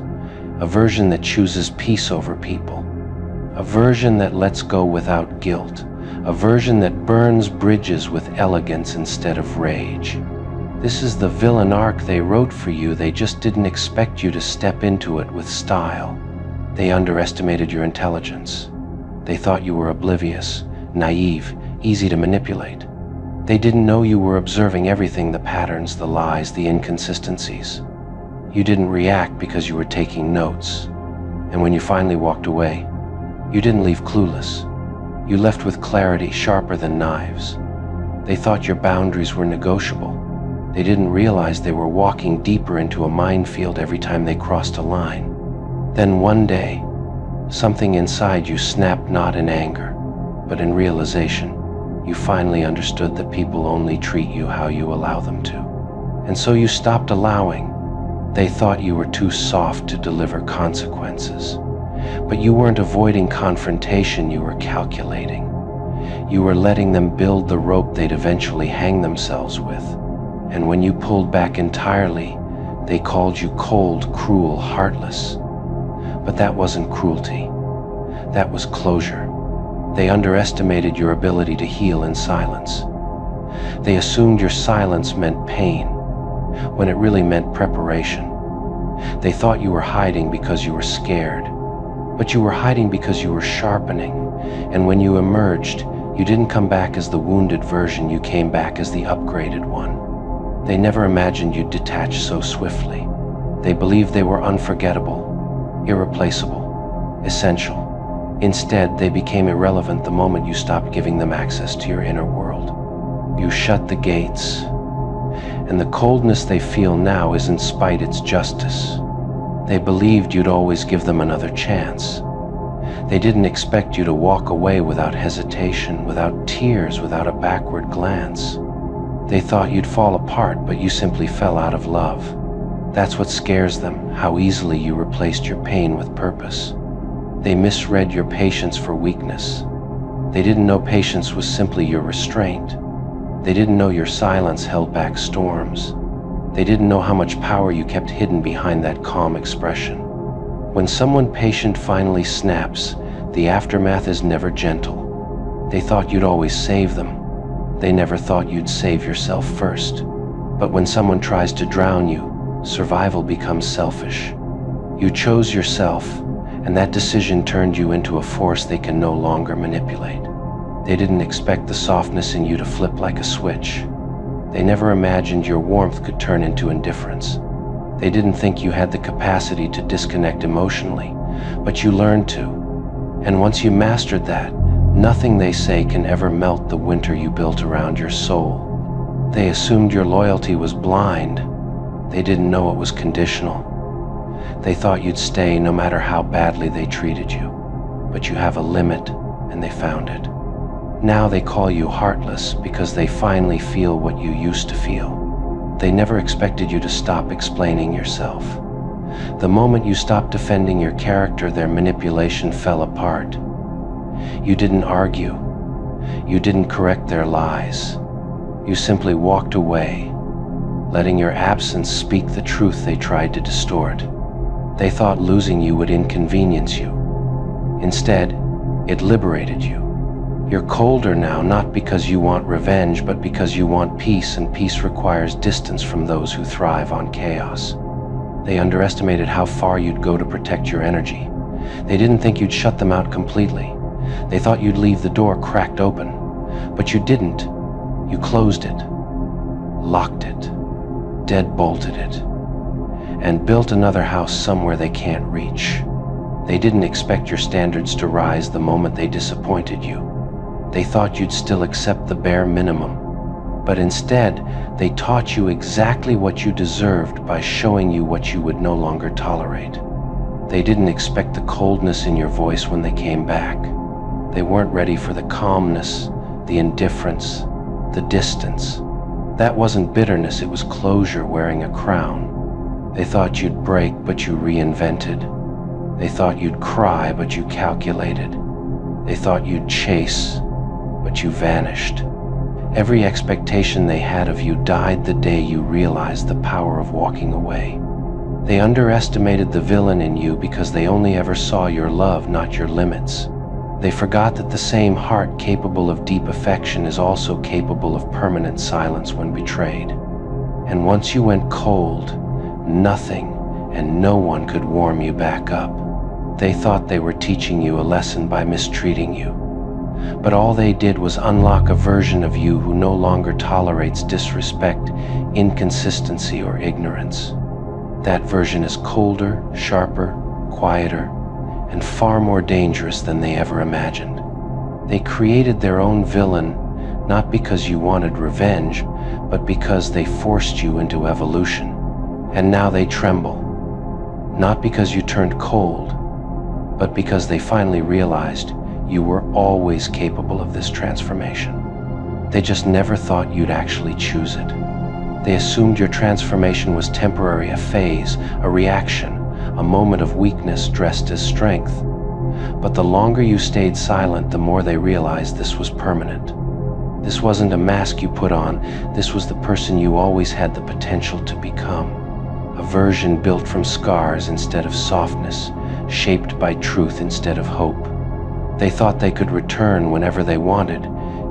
a version that chooses peace over people, a version that lets go without guilt, a version that burns bridges with elegance instead of rage. This is the villain arc they wrote for you. They just didn't expect you to step into it with style. They underestimated your intelligence. They thought you were oblivious, naive, easy to manipulate. They didn't know you were observing everything, the patterns, the lies, the inconsistencies. You didn't react because you were taking notes. And when you finally walked away, you didn't leave clueless. You left with clarity, sharper than knives. They thought your boundaries were negotiable. They didn't realize they were walking deeper into a minefield every time they crossed a line. Then one day, something inside you snapped, not in anger, but in realization. You finally understood that people only treat you how you allow them to. And so you stopped allowing. They thought you were too soft to deliver consequences. But you weren't avoiding confrontation, you were calculating. You were letting them build the rope they'd eventually hang themselves with. And when you pulled back entirely, they called you cold, cruel, heartless. But that wasn't cruelty. That was closure. They underestimated your ability to heal in silence. They assumed your silence meant pain, when it really meant preparation. They thought you were hiding because you were scared, but you were hiding because you were sharpening. And when you emerged, you didn't come back as the wounded version, you came back as the upgraded one. They never imagined you'd detach so swiftly. They believed they were unforgettable, irreplaceable, essential. Instead, they became irrelevant the moment you stopped giving them access to your inner world. You shut the gates, and the coldness they feel now isn't spite, it's justice. They believed you'd always give them another chance. They didn't expect you to walk away without hesitation, without tears, without a backward glance. They thought you'd fall apart, but you simply fell out of love. That's what scares them, how easily you replaced your pain with purpose. They misread your patience for weakness. They didn't know patience was simply your restraint. They didn't know your silence held back storms. They didn't know how much power you kept hidden behind that calm expression. When someone patient finally snaps, the aftermath is never gentle. They thought you'd always save them. They never thought you'd save yourself first. But when someone tries to drown you, survival becomes selfish. You chose yourself, and that decision turned you into a force they can no longer manipulate. They didn't expect the softness in you to flip like a switch. They never imagined your warmth could turn into indifference. They didn't think you had the capacity to disconnect emotionally, but you learned to. And once you mastered that, nothing they say can ever melt the winter you built around your soul. They assumed your loyalty was blind. They didn't know it was conditional. They thought you'd stay no matter how badly they treated you. But you have a limit, and they found it. Now they call you heartless because they finally feel what you used to feel. They never expected you to stop explaining yourself. The moment you stopped defending your character, their manipulation fell apart. You didn't argue. You didn't correct their lies. You simply walked away, letting your absence speak the truth they tried to distort. They thought losing you would inconvenience you. Instead, it liberated you. You're colder now, not because you want revenge, but because you want peace, and peace requires distance from those who thrive on chaos. They underestimated how far you'd go to protect your energy. They didn't think you'd shut them out completely. They thought you'd leave the door cracked open, but you didn't. You closed it, locked it, deadbolted it, and built another house somewhere they can't reach. They didn't expect your standards to rise the moment they disappointed you. They thought you'd still accept the bare minimum, but instead, they taught you exactly what you deserved by showing you what you would no longer tolerate. They didn't expect the coldness in your voice when they came back. They weren't ready for the calmness, the indifference, the distance. That wasn't bitterness, it was closure wearing a crown. They thought you'd break, but you reinvented. They thought you'd cry, but you calculated. They thought you'd chase, but you vanished. Every expectation they had of you died the day you realized the power of walking away. They underestimated the villain in you because they only ever saw your love, not your limits. They forgot that the same heart capable of deep affection is also capable of permanent silence when betrayed. And once you went cold, nothing and no one could warm you back up. They thought they were teaching you a lesson by mistreating you. But all they did was unlock a version of you who no longer tolerates disrespect, inconsistency, or ignorance. That version is colder, sharper, quieter, and far more dangerous than they ever imagined. They created their own villain, not because you wanted revenge, but because they forced you into evolution. And now they tremble, not because you turned cold, but because they finally realized you were always capable of this transformation. They just never thought you'd actually choose it. They assumed your transformation was temporary, a phase, a reaction, a moment of weakness dressed as strength. But the longer you stayed silent, the more they realized this was permanent. This wasn't a mask you put on, this was the person you always had the potential to become. A version built from scars instead of softness, shaped by truth instead of hope. They thought they could return whenever they wanted,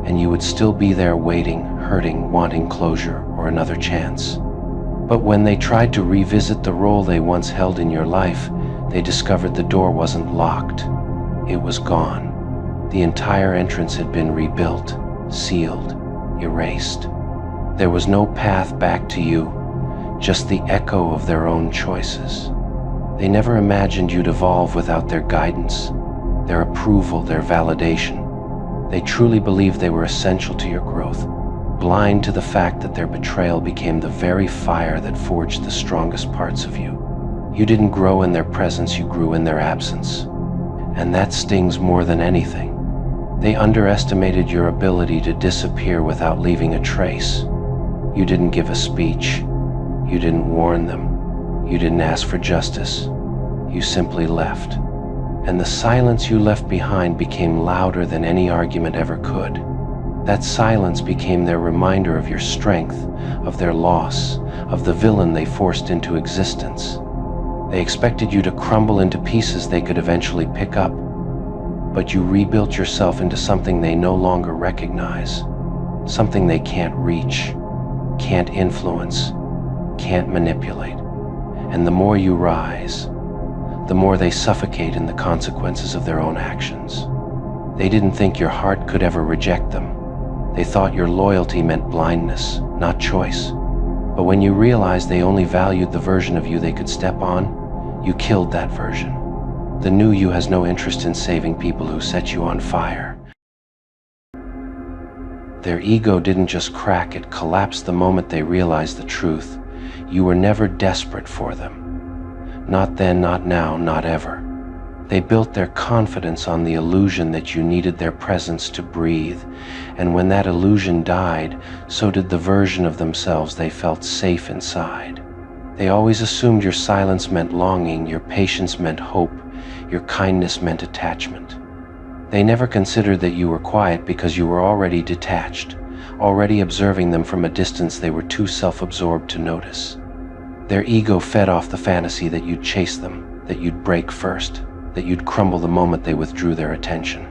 and you would still be there waiting, hurting, wanting closure or another chance. But when they tried to revisit the role they once held in your life, they discovered the door wasn't locked. It was gone. The entire entrance had been rebuilt, sealed, erased. There was no path back to you, just the echo of their own choices. They never imagined you'd evolve without their guidance, their approval, their validation. They truly believed they were essential to your growth, blind to the fact that their betrayal became the very fire that forged the strongest parts of you. You didn't grow in their presence, you grew in their absence. And that stings more than anything. They underestimated your ability to disappear without leaving a trace. You didn't give a speech. You didn't warn them. You didn't ask for justice. You simply left. And the silence you left behind became louder than any argument ever could. That silence became their reminder of your strength, of their loss, of the villain they forced into existence. They expected you to crumble into pieces they could eventually pick up, but you rebuilt yourself into something they no longer recognize, something they can't reach, can't influence, can't manipulate. And the more you rise, the more they suffocate in the consequences of their own actions. They didn't think your heart could ever reject them. They thought your loyalty meant blindness, not choice. But when you realized they only valued the version of you they could step on, you killed that version. The new you has no interest in saving people who set you on fire. Their ego didn't just crack, it collapsed the moment they realized the truth. You were never desperate for them. Not then, not now, not ever. They built their confidence on the illusion that you needed their presence to breathe, and when that illusion died, so did the version of themselves they felt safe inside. They always assumed your silence meant longing, your patience meant hope, your kindness meant attachment. They never considered that you were quiet because you were already detached, already observing them from a distance they were too self-absorbed to notice. Their ego fed off the fantasy that you'd chase them, that you'd break first, that you'd crumble the moment they withdrew their attention.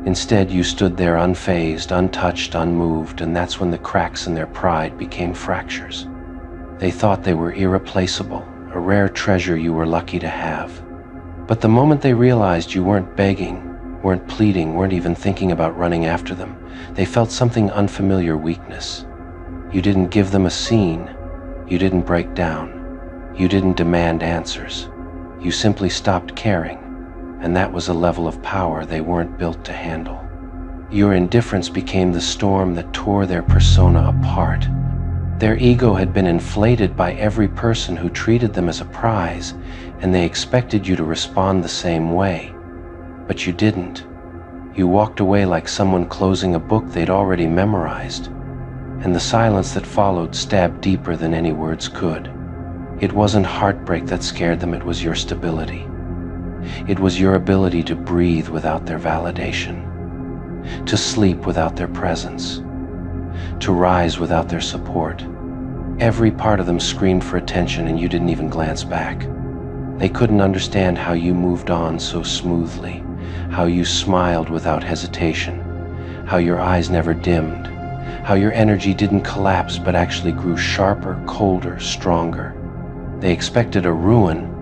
Instead, you stood there unfazed, untouched, unmoved, and that's when the cracks in their pride became fractures. They thought they were irreplaceable, a rare treasure you were lucky to have. But the moment they realized you weren't begging, weren't pleading, weren't even thinking about running after them, they felt something unfamiliar: weakness. You didn't give them a scene. You didn't break down. You didn't demand answers. You simply stopped caring, and that was a level of power they weren't built to handle. Your indifference became the storm that tore their persona apart. Their ego had been inflated by every person who treated them as a prize, and they expected you to respond the same way. But you didn't. You walked away like someone closing a book they'd already memorized, and the silence that followed stabbed deeper than any words could. It wasn't heartbreak that scared them, it was your stability. It was your ability to breathe without their validation, to sleep without their presence, to rise without their support. Every part of them screamed for attention, and you didn't even glance back. They couldn't understand how you moved on so smoothly, how you smiled without hesitation, how your eyes never dimmed, how your energy didn't collapse but actually grew sharper, colder, stronger. They expected a ruin,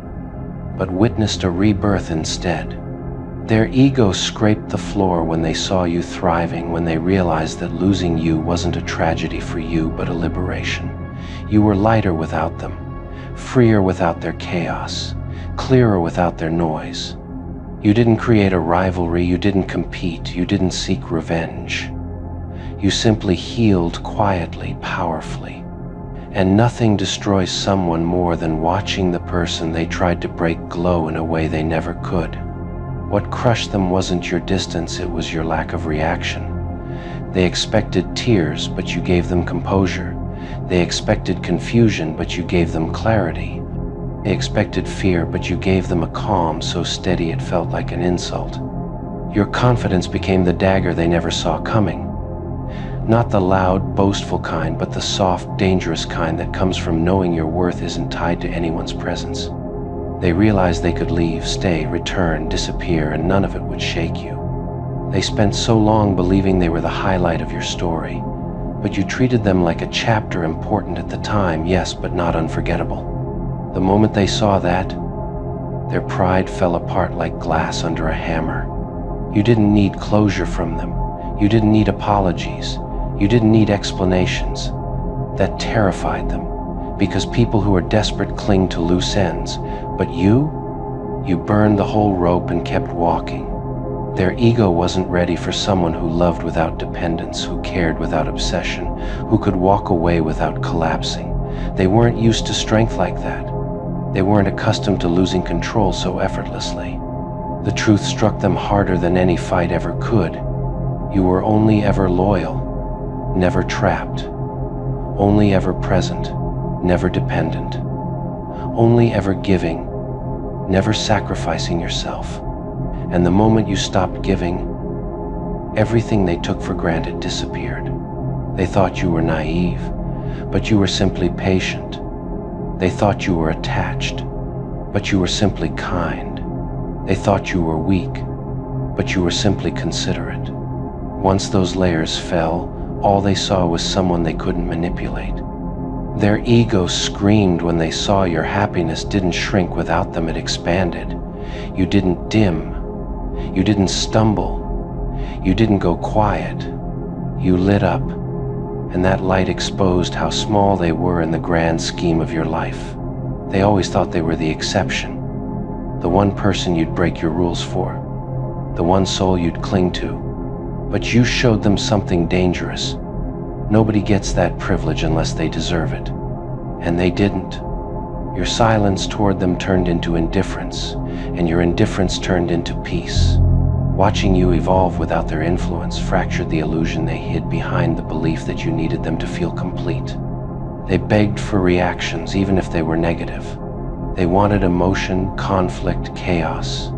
but witnessed a rebirth instead. Their ego scraped the floor when they saw you thriving, when they realized that losing you wasn't a tragedy for you, but a liberation. You were lighter without them, freer without their chaos, clearer without their noise. You didn't create a rivalry, you didn't compete, you didn't seek revenge. You simply healed quietly, powerfully. And nothing destroys someone more than watching the person they tried to break glow in a way they never could. What crushed them wasn't your distance, it was your lack of reaction. They expected tears, but you gave them composure. They expected confusion, but you gave them clarity. They expected fear, but you gave them a calm so steady it felt like an insult. Your confidence became the dagger they never saw coming. Not the loud, boastful kind, but the soft, dangerous kind that comes from knowing your worth isn't tied to anyone's presence. They realized they could leave, stay, return, disappear, and none of it would shake you. They spent so long believing they were the highlight of your story, but you treated them like a chapter important at the time, yes, but not unforgettable. The moment they saw that, their pride fell apart like glass under a hammer. You didn't need closure from them. You didn't need apologies. You didn't need explanations. That terrified them, because people who are desperate cling to loose ends. But you burned the whole rope and kept walking. Their ego wasn't ready for someone who loved without dependence, who cared without obsession, who could walk away without collapsing. They weren't used to strength like that. They weren't accustomed to losing control so effortlessly. The truth struck them harder than any fight ever could. You were only ever loyal, never trapped. Only ever present, never dependent. Only ever giving, never sacrificing yourself. And the moment you stopped giving, everything they took for granted disappeared. They thought you were naive, but you were simply patient. They thought you were attached, but you were simply kind. They thought you were weak, but you were simply considerate. Once those layers fell, all they saw was someone they couldn't manipulate. Their ego screamed when they saw your happiness didn't shrink without them, it expanded. You didn't dim. You didn't stumble. You didn't go quiet. You lit up, and that light exposed how small they were in the grand scheme of your life. They always thought they were the exception, the one person you'd break your rules for, the one soul you'd cling to. But you showed them something dangerous. Nobody gets that privilege unless they deserve it. And they didn't. Your silence toward them turned into indifference, and your indifference turned into peace. Watching you evolve without their influence fractured the illusion they hid behind the belief that you needed them to feel complete. They begged for reactions, even if they were negative. They wanted emotion, conflict, chaos,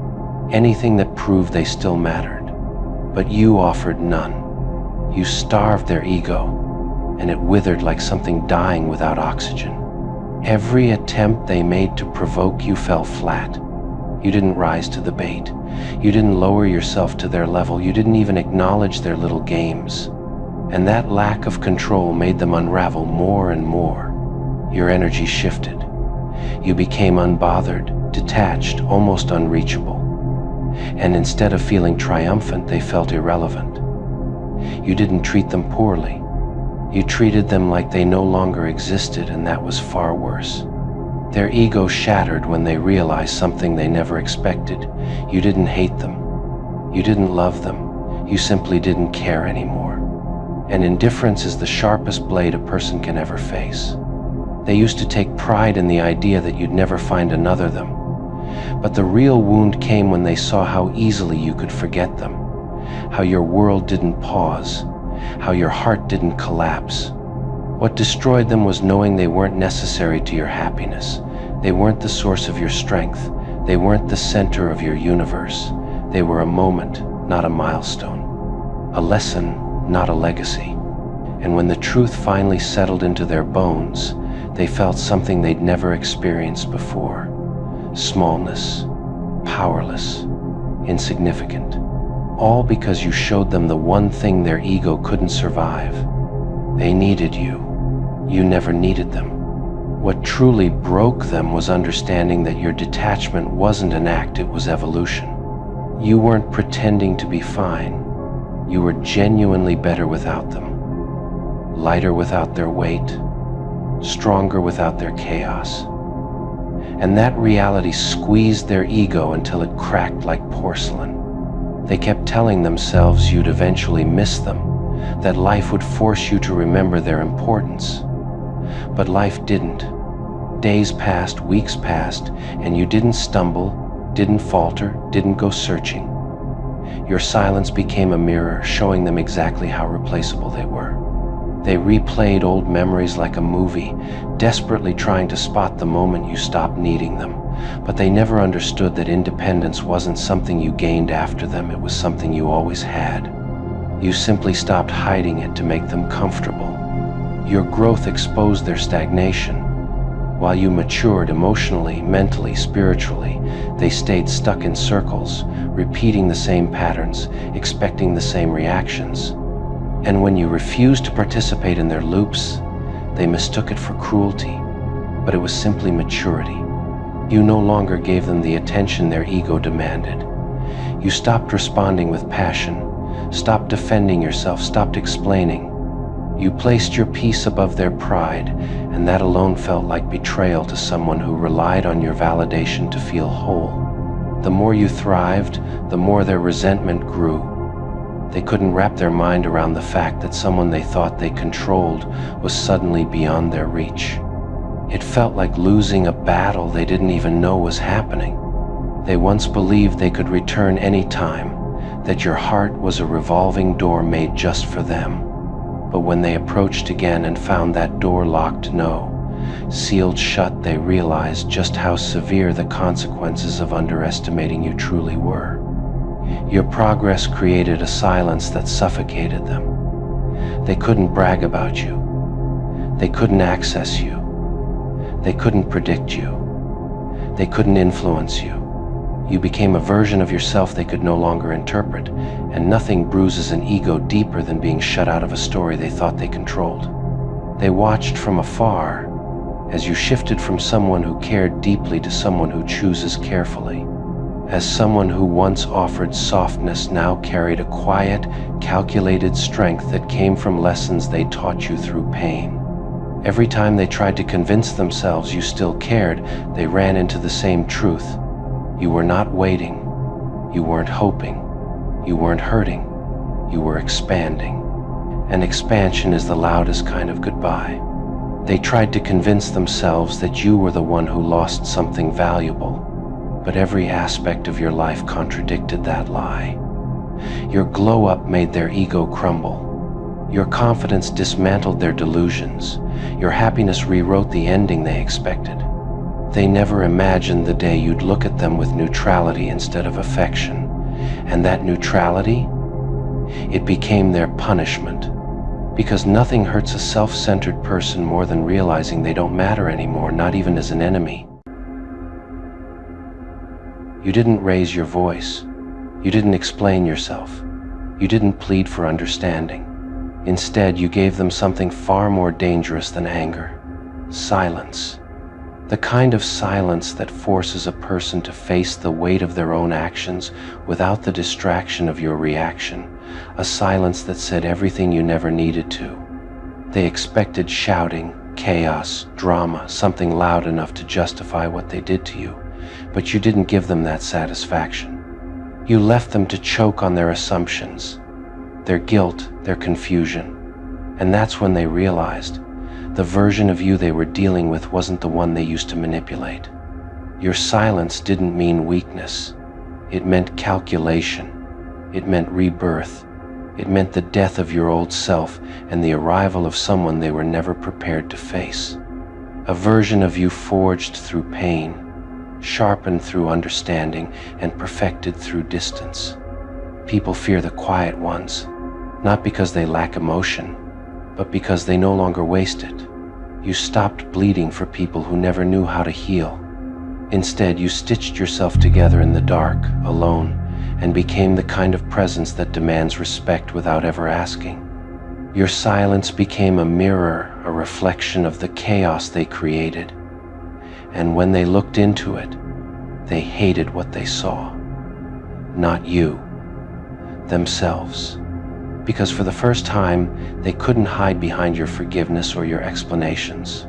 anything that proved they still mattered. But you offered none. You starved their ego, and it withered like something dying without oxygen. Every attempt they made to provoke you fell flat. You didn't rise to the bait. You didn't lower yourself to their level. You didn't even acknowledge their little games. And that lack of control made them unravel more and more. Your energy shifted. You became unbothered, detached, almost unreachable. And instead of feeling triumphant, they felt irrelevant. You didn't treat them poorly. You treated them like they no longer existed, and that was far worse. Their ego shattered when they realized something they never expected. You didn't hate them. You didn't love them. You simply didn't care anymore. And indifference is the sharpest blade a person can ever face. They used to take pride in the idea that you'd never find another them. But the real wound came when they saw how easily you could forget them, how your world didn't pause, how your heart didn't collapse. What destroyed them was knowing they weren't necessary to your happiness. They weren't the source of your strength. They weren't the center of your universe. They were a moment, not a milestone. A lesson, not a legacy. And when the truth finally settled into their bones, they felt something they'd never experienced before. Smallness, powerless, insignificant. All because you showed them the one thing their ego couldn't survive. They needed you. You never needed them. What truly broke them was understanding that your detachment wasn't an act, it was evolution. You weren't pretending to be fine. You were genuinely better without them. Lighter without their weight. Stronger without their chaos. And that reality squeezed their ego until it cracked like porcelain. They kept telling themselves you'd eventually miss them, that life would force you to remember their importance. But life didn't. Days passed, weeks passed, and you didn't stumble, didn't falter, didn't go searching. Your silence became a mirror, showing them exactly how replaceable they were. They replayed old memories like a movie, desperately trying to spot the moment you stopped needing them. But they never understood that independence wasn't something you gained after them, it was something you always had. You simply stopped hiding it to make them comfortable. Your growth exposed their stagnation. While you matured emotionally, mentally, spiritually, they stayed stuck in circles, repeating the same patterns, expecting the same reactions. And when you refused to participate in their loops, they mistook it for cruelty, but it was simply maturity. You no longer gave them the attention their ego demanded. You stopped responding with passion, stopped defending yourself, stopped explaining. You placed your peace above their pride, and that alone felt like betrayal to someone who relied on your validation to feel whole. The more you thrived, the more their resentment grew. They couldn't wrap their mind around the fact that someone they thought they controlled was suddenly beyond their reach. It felt like losing a battle they didn't even know was happening. They once believed they could return any time, that your heart was a revolving door made just for them. But when they approached again and found that door locked sealed shut, they realized just how severe the consequences of underestimating you truly were. Your progress created a silence that suffocated them. They couldn't brag about you. They couldn't access you. They couldn't predict you. They couldn't influence you. You became a version of yourself they could no longer interpret, and nothing bruises an ego deeper than being shut out of a story they thought they controlled. They watched from afar as you shifted from someone who cared deeply to someone who chooses carefully. As someone who once offered softness now carried a quiet, calculated strength that came from lessons they taught you through pain. Every time they tried to convince themselves you still cared, they ran into the same truth. You were not waiting. You weren't hoping. You weren't hurting. You were expanding. And expansion is the loudest kind of goodbye. They tried to convince themselves that you were the one who lost something valuable, but every aspect of your life contradicted that lie. Your glow-up made their ego crumble. Your confidence dismantled their delusions. Your happiness rewrote the ending they expected. They never imagined the day you'd look at them with neutrality instead of affection. And that neutrality, it became their punishment. Because nothing hurts a self-centered person more than realizing they don't matter anymore, not even as an enemy. You didn't raise your voice. You didn't explain yourself. You didn't plead for understanding. Instead, you gave them something far more dangerous than anger: silence. The kind of silence that forces a person to face the weight of their own actions without the distraction of your reaction. A silence that said everything you never needed to. They expected shouting, chaos, drama, something loud enough to justify what they did to you, but you didn't give them that satisfaction. You left them to choke on their assumptions, their guilt, their confusion. And that's when they realized the version of you they were dealing with wasn't the one they used to manipulate. Your silence didn't mean weakness. It meant calculation. It meant rebirth. It meant the death of your old self and the arrival of someone they were never prepared to face. A version of you forged through pain, sharpened through understanding, and perfected through distance. People fear the quiet ones, not because they lack emotion, but because they no longer waste it. You stopped bleeding for people who never knew how to heal. Instead, you stitched yourself together in the dark, alone, and became the kind of presence that demands respect without ever asking. Your silence became a mirror, a reflection of the chaos they created. And when they looked into it, they hated what they saw. Not you, themselves. Because for the first time, they couldn't hide behind your forgiveness or your explanations.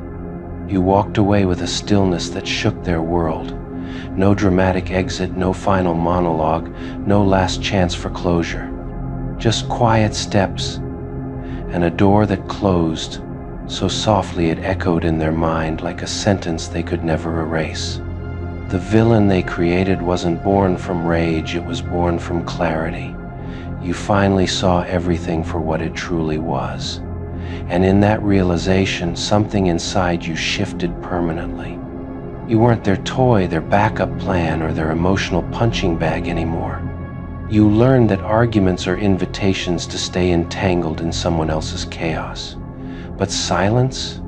You walked away with a stillness that shook their world. No dramatic exit, no final monologue, no last chance for closure. Just quiet steps, and a door that closed so softly it echoed in their mind like a sentence they could never erase. The villain they created wasn't born from rage, it was born from clarity. You finally saw everything for what it truly was. And in that realization, something inside you shifted permanently. You weren't their toy, their backup plan, or their emotional punching bag anymore. You learned that arguments are invitations to stay entangled in someone else's chaos. But silence?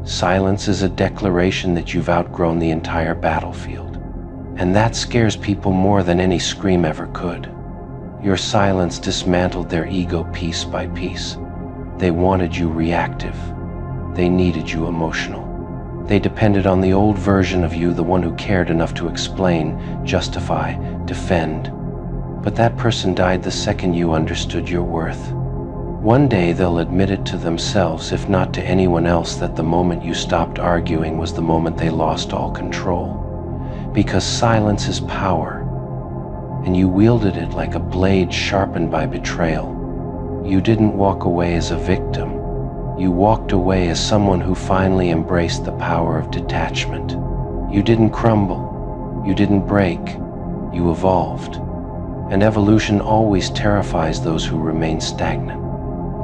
Silence is a declaration that you've outgrown the entire battlefield. And that scares people more than any scream ever could. Your silence dismantled their ego piece by piece. They wanted you reactive. They needed you emotional. They depended on the old version of you, the one who cared enough to explain, justify, defend. But that person died the second you understood your worth. One day they'll admit it to themselves, if not to anyone else, that the moment you stopped arguing was the moment they lost all control. Because silence is power, and you wielded it like a blade sharpened by betrayal. You didn't walk away as a victim. You walked away as someone who finally embraced the power of detachment. You didn't crumble. You didn't break. You evolved. And evolution always terrifies those who remain stagnant.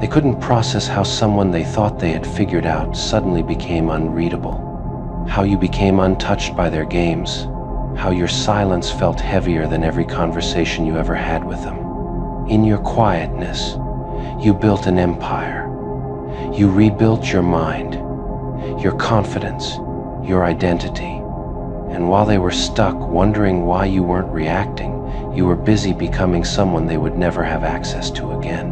They couldn't process how someone they thought they had figured out suddenly became unreadable. How you became untouched by their games. How your silence felt heavier than every conversation you ever had with them. In your quietness, you built an empire. You rebuilt your mind, your confidence, your identity. And while they were stuck wondering why you weren't reacting, you were busy becoming someone they would never have access to again.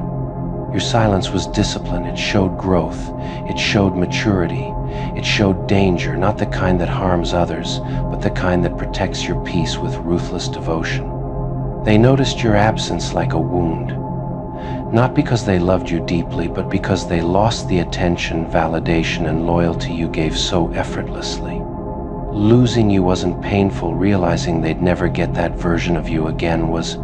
Your silence was discipline. It showed growth. It showed maturity. It showed danger, not the kind that harms others, but the kind that protects your peace with ruthless devotion. They noticed your absence like a wound, not because they loved you deeply, but because they lost the attention, validation, and loyalty you gave so effortlessly. Losing you wasn't painful. Realizing they'd never get that version of you again was.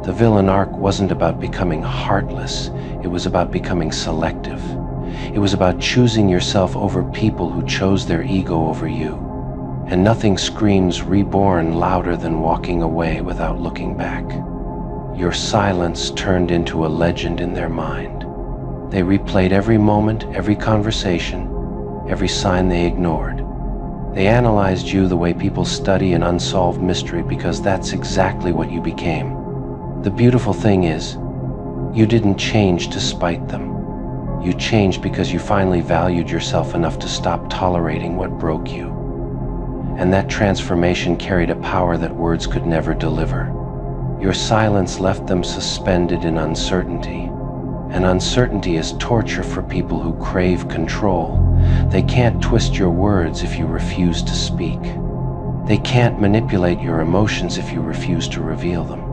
The villain arc wasn't about becoming heartless. It was about becoming selective. It was about choosing yourself over people who chose their ego over you. And nothing screams reborn louder than walking away without looking back. Your silence turned into a legend in their mind. They replayed every moment, every conversation, every sign they ignored. They analyzed you the way people study an unsolved mystery, because that's exactly what you became. The beautiful thing is, you didn't change to spite them. You changed because you finally valued yourself enough to stop tolerating what broke you. And that transformation carried a power that words could never deliver. Your silence left them suspended in uncertainty. And uncertainty is torture for people who crave control. They can't twist your words if you refuse to speak. They can't manipulate your emotions if you refuse to reveal them.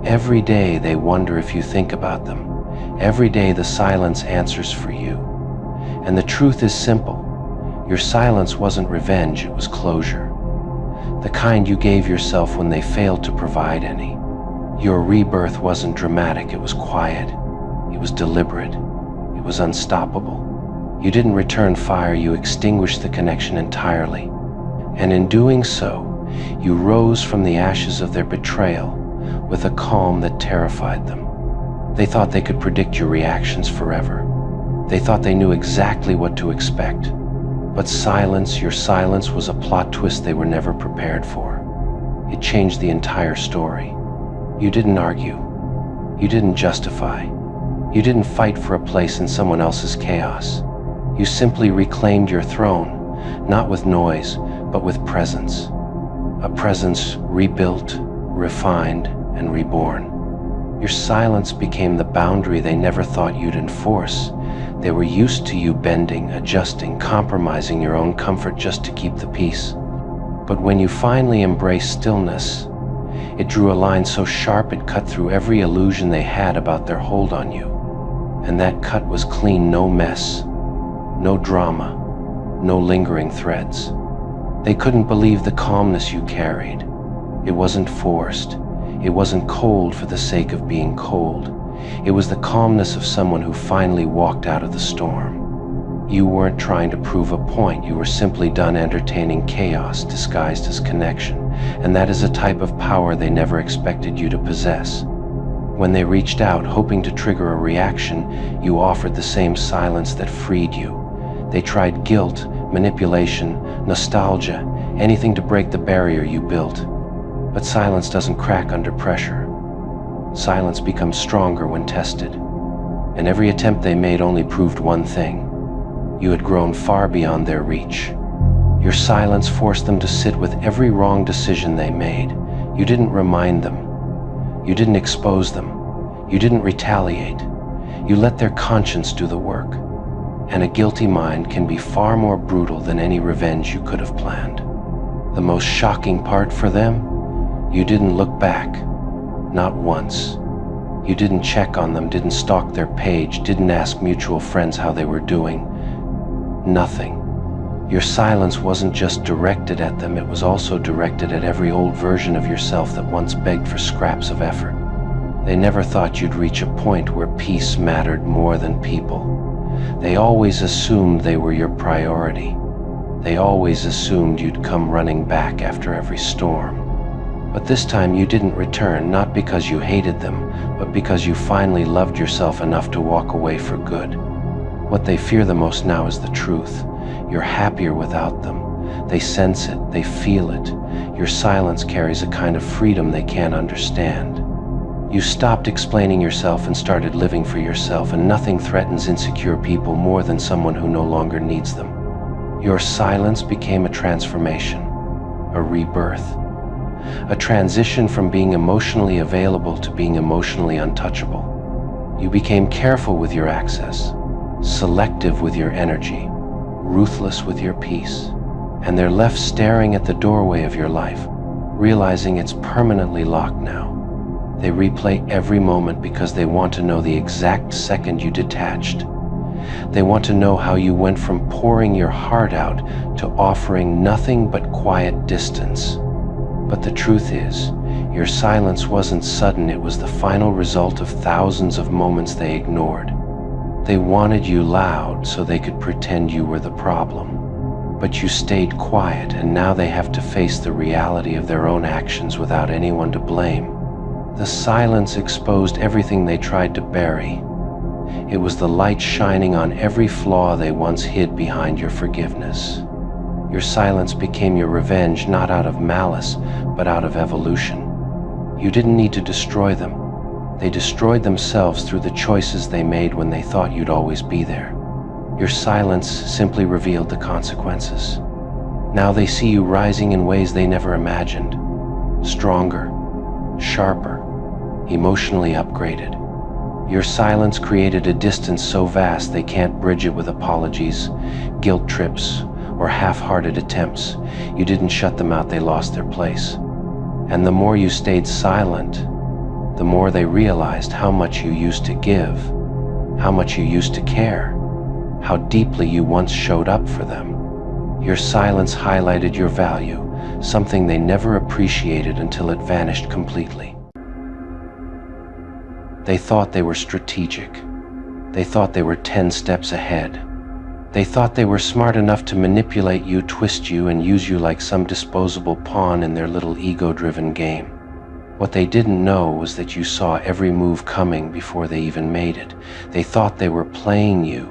Every day they wonder if you think about them. Every day the silence answers for you. And the truth is simple. Your silence wasn't revenge, it was closure. The kind you gave yourself when they failed to provide any. Your rebirth wasn't dramatic, it was quiet. It was deliberate. It was unstoppable. You didn't return fire, you extinguished the connection entirely. And in doing so, you rose from the ashes of their betrayal with a calm that terrified them. They thought they could predict your reactions forever. They thought they knew exactly what to expect. But silence, your silence, was a plot twist they were never prepared for. It changed the entire story. You didn't argue. You didn't justify. You didn't fight for a place in someone else's chaos. You simply reclaimed your throne, not with noise, but with presence. A presence rebuilt, refined, and reborn. Your silence became the boundary they never thought you'd enforce. They were used to you bending, adjusting, compromising your own comfort just to keep the peace. But when you finally embraced stillness, it drew a line so sharp it cut through every illusion they had about their hold on you. And that cut was clean, no mess, no drama, no lingering threads. They couldn't believe the calmness you carried. It wasn't forced. It wasn't cold for the sake of being cold. It was the calmness of someone who finally walked out of the storm. You weren't trying to prove a point. You were simply done entertaining chaos disguised as connection. And that is a type of power they never expected you to possess. When they reached out, hoping to trigger a reaction, you offered the same silence that freed you. They tried guilt, manipulation, nostalgia, anything to break the barrier you built. But silence doesn't crack under pressure. Silence becomes stronger when tested. And every attempt they made only proved one thing. You had grown far beyond their reach. Your silence forced them to sit with every wrong decision they made. You didn't remind them. You didn't expose them. You didn't retaliate. You let their conscience do the work. And a guilty mind can be far more brutal than any revenge you could have planned. The most shocking part for them? You didn't look back. Not once. You didn't check on them, didn't stalk their page, didn't ask mutual friends how they were doing. Nothing. Your silence wasn't just directed at them, it was also directed at every old version of yourself that once begged for scraps of effort. They never thought you'd reach a point where peace mattered more than people. They always assumed they were your priority. They always assumed you'd come running back after every storm. But this time you didn't return, not because you hated them, but because you finally loved yourself enough to walk away for good. What they fear the most now is the truth. You're happier without them. They sense it, they feel it. Your silence carries a kind of freedom they can't understand. You stopped explaining yourself and started living for yourself, and nothing threatens insecure people more than someone who no longer needs them. Your silence became a transformation, a rebirth, a transition from being emotionally available to being emotionally untouchable. You became careful with your access, selective with your energy, ruthless with your peace, and they're left staring at the doorway of your life, realizing it's permanently locked now. They replay every moment because they want to know the exact second you detached. They want to know how you went from pouring your heart out to offering nothing but quiet distance. But the truth is, your silence wasn't sudden, it was the final result of thousands of moments they ignored. They wanted you loud so they could pretend you were the problem. But you stayed quiet, and now they have to face the reality of their own actions without anyone to blame. The silence exposed everything they tried to bury. It was the light shining on every flaw they once hid behind your forgiveness. Your silence became your revenge, not out of malice, but out of evolution. You didn't need to destroy them. They destroyed themselves through the choices they made when they thought you'd always be there. Your silence simply revealed the consequences. Now they see you rising in ways they never imagined. Stronger, sharper, emotionally upgraded. Your silence created a distance so vast they can't bridge it with apologies, guilt trips, or half-hearted attempts. You didn't shut them out, they lost their place. And the more you stayed silent, the more they realized how much you used to give, how much you used to care, how deeply you once showed up for them. Your silence highlighted your value, something they never appreciated until it vanished completely. They thought they were strategic. They thought they were 10 steps ahead. They thought they were smart enough to manipulate you, twist you, and use you like some disposable pawn in their little ego-driven game. What they didn't know was that you saw every move coming before they even made it. They thought they were playing you,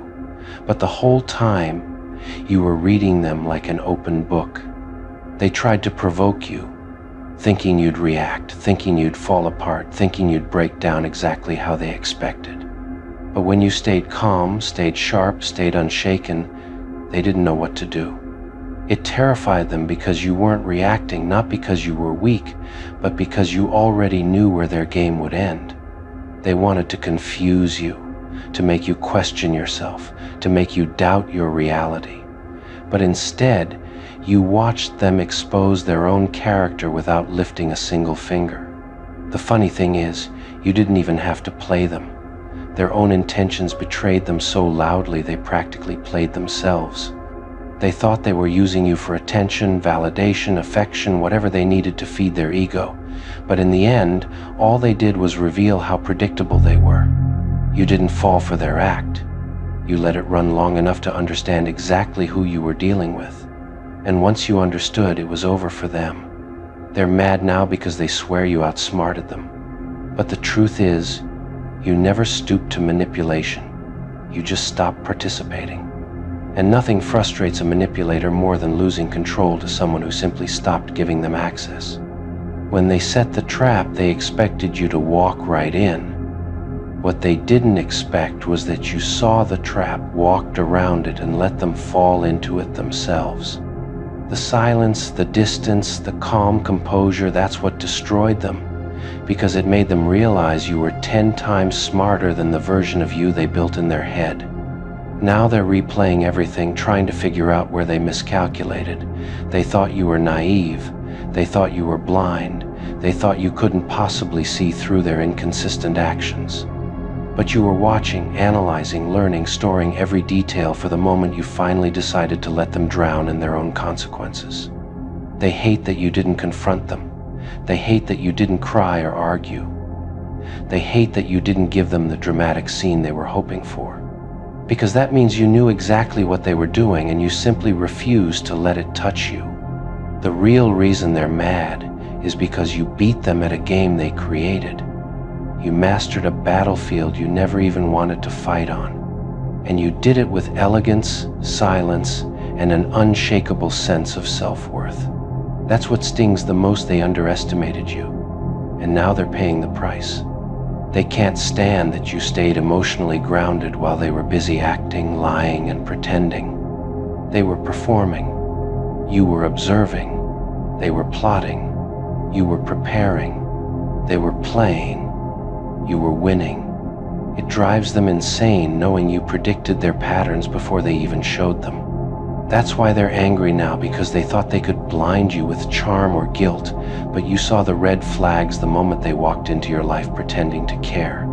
but the whole time, you were reading them like an open book. They tried to provoke you, thinking you'd react, thinking you'd fall apart, thinking you'd break down exactly how they expected. But when you stayed calm, stayed sharp, stayed unshaken, they didn't know what to do. It terrified them because you weren't reacting, not because you were weak, but because you already knew where their game would end. They wanted to confuse you, to make you question yourself, to make you doubt your reality. But instead, you watched them expose their own character without lifting a single finger. The funny thing is, you didn't even have to play them. Their own intentions betrayed them so loudly they practically played themselves. They thought they were using you for attention, validation, affection, whatever they needed to feed their ego. But in the end, all they did was reveal how predictable they were. You didn't fall for their act. You let it run long enough to understand exactly who you were dealing with. And once you understood, it was over for them. They're mad now because they swear you outsmarted them. But the truth is, you never stooped to manipulation. You just stopped participating. And nothing frustrates a manipulator more than losing control to someone who simply stopped giving them access. When they set the trap, they expected you to walk right in. What they didn't expect was that you saw the trap, walked around it, and let them fall into it themselves. The silence, the distance, the calm composure, that's what destroyed them, because it made them realize you were 10 times smarter than the version of you they built in their head. Now they're replaying everything, trying to figure out where they miscalculated. They thought you were naive. They thought you were blind. They thought you couldn't possibly see through their inconsistent actions. But you were watching, analyzing, learning, storing every detail for the moment you finally decided to let them drown in their own consequences. They hate that you didn't confront them. They hate that you didn't cry or argue. They hate that you didn't give them the dramatic scene they were hoping for. Because that means you knew exactly what they were doing and you simply refused to let it touch you. The real reason they're mad is because you beat them at a game they created. You mastered a battlefield you never even wanted to fight on. And you did it with elegance, silence, and an unshakable sense of self-worth. That's what stings the most. They underestimated you. And now they're paying the price. They can't stand that you stayed emotionally grounded while they were busy acting, lying, and pretending. They were performing. You were observing. They were plotting. You were preparing. They were playing. You were winning. It drives them insane knowing you predicted their patterns before they even showed them. That's why they're angry now, because they thought they could blind you with charm or guilt, but you saw the red flags the moment they walked into your life pretending to care.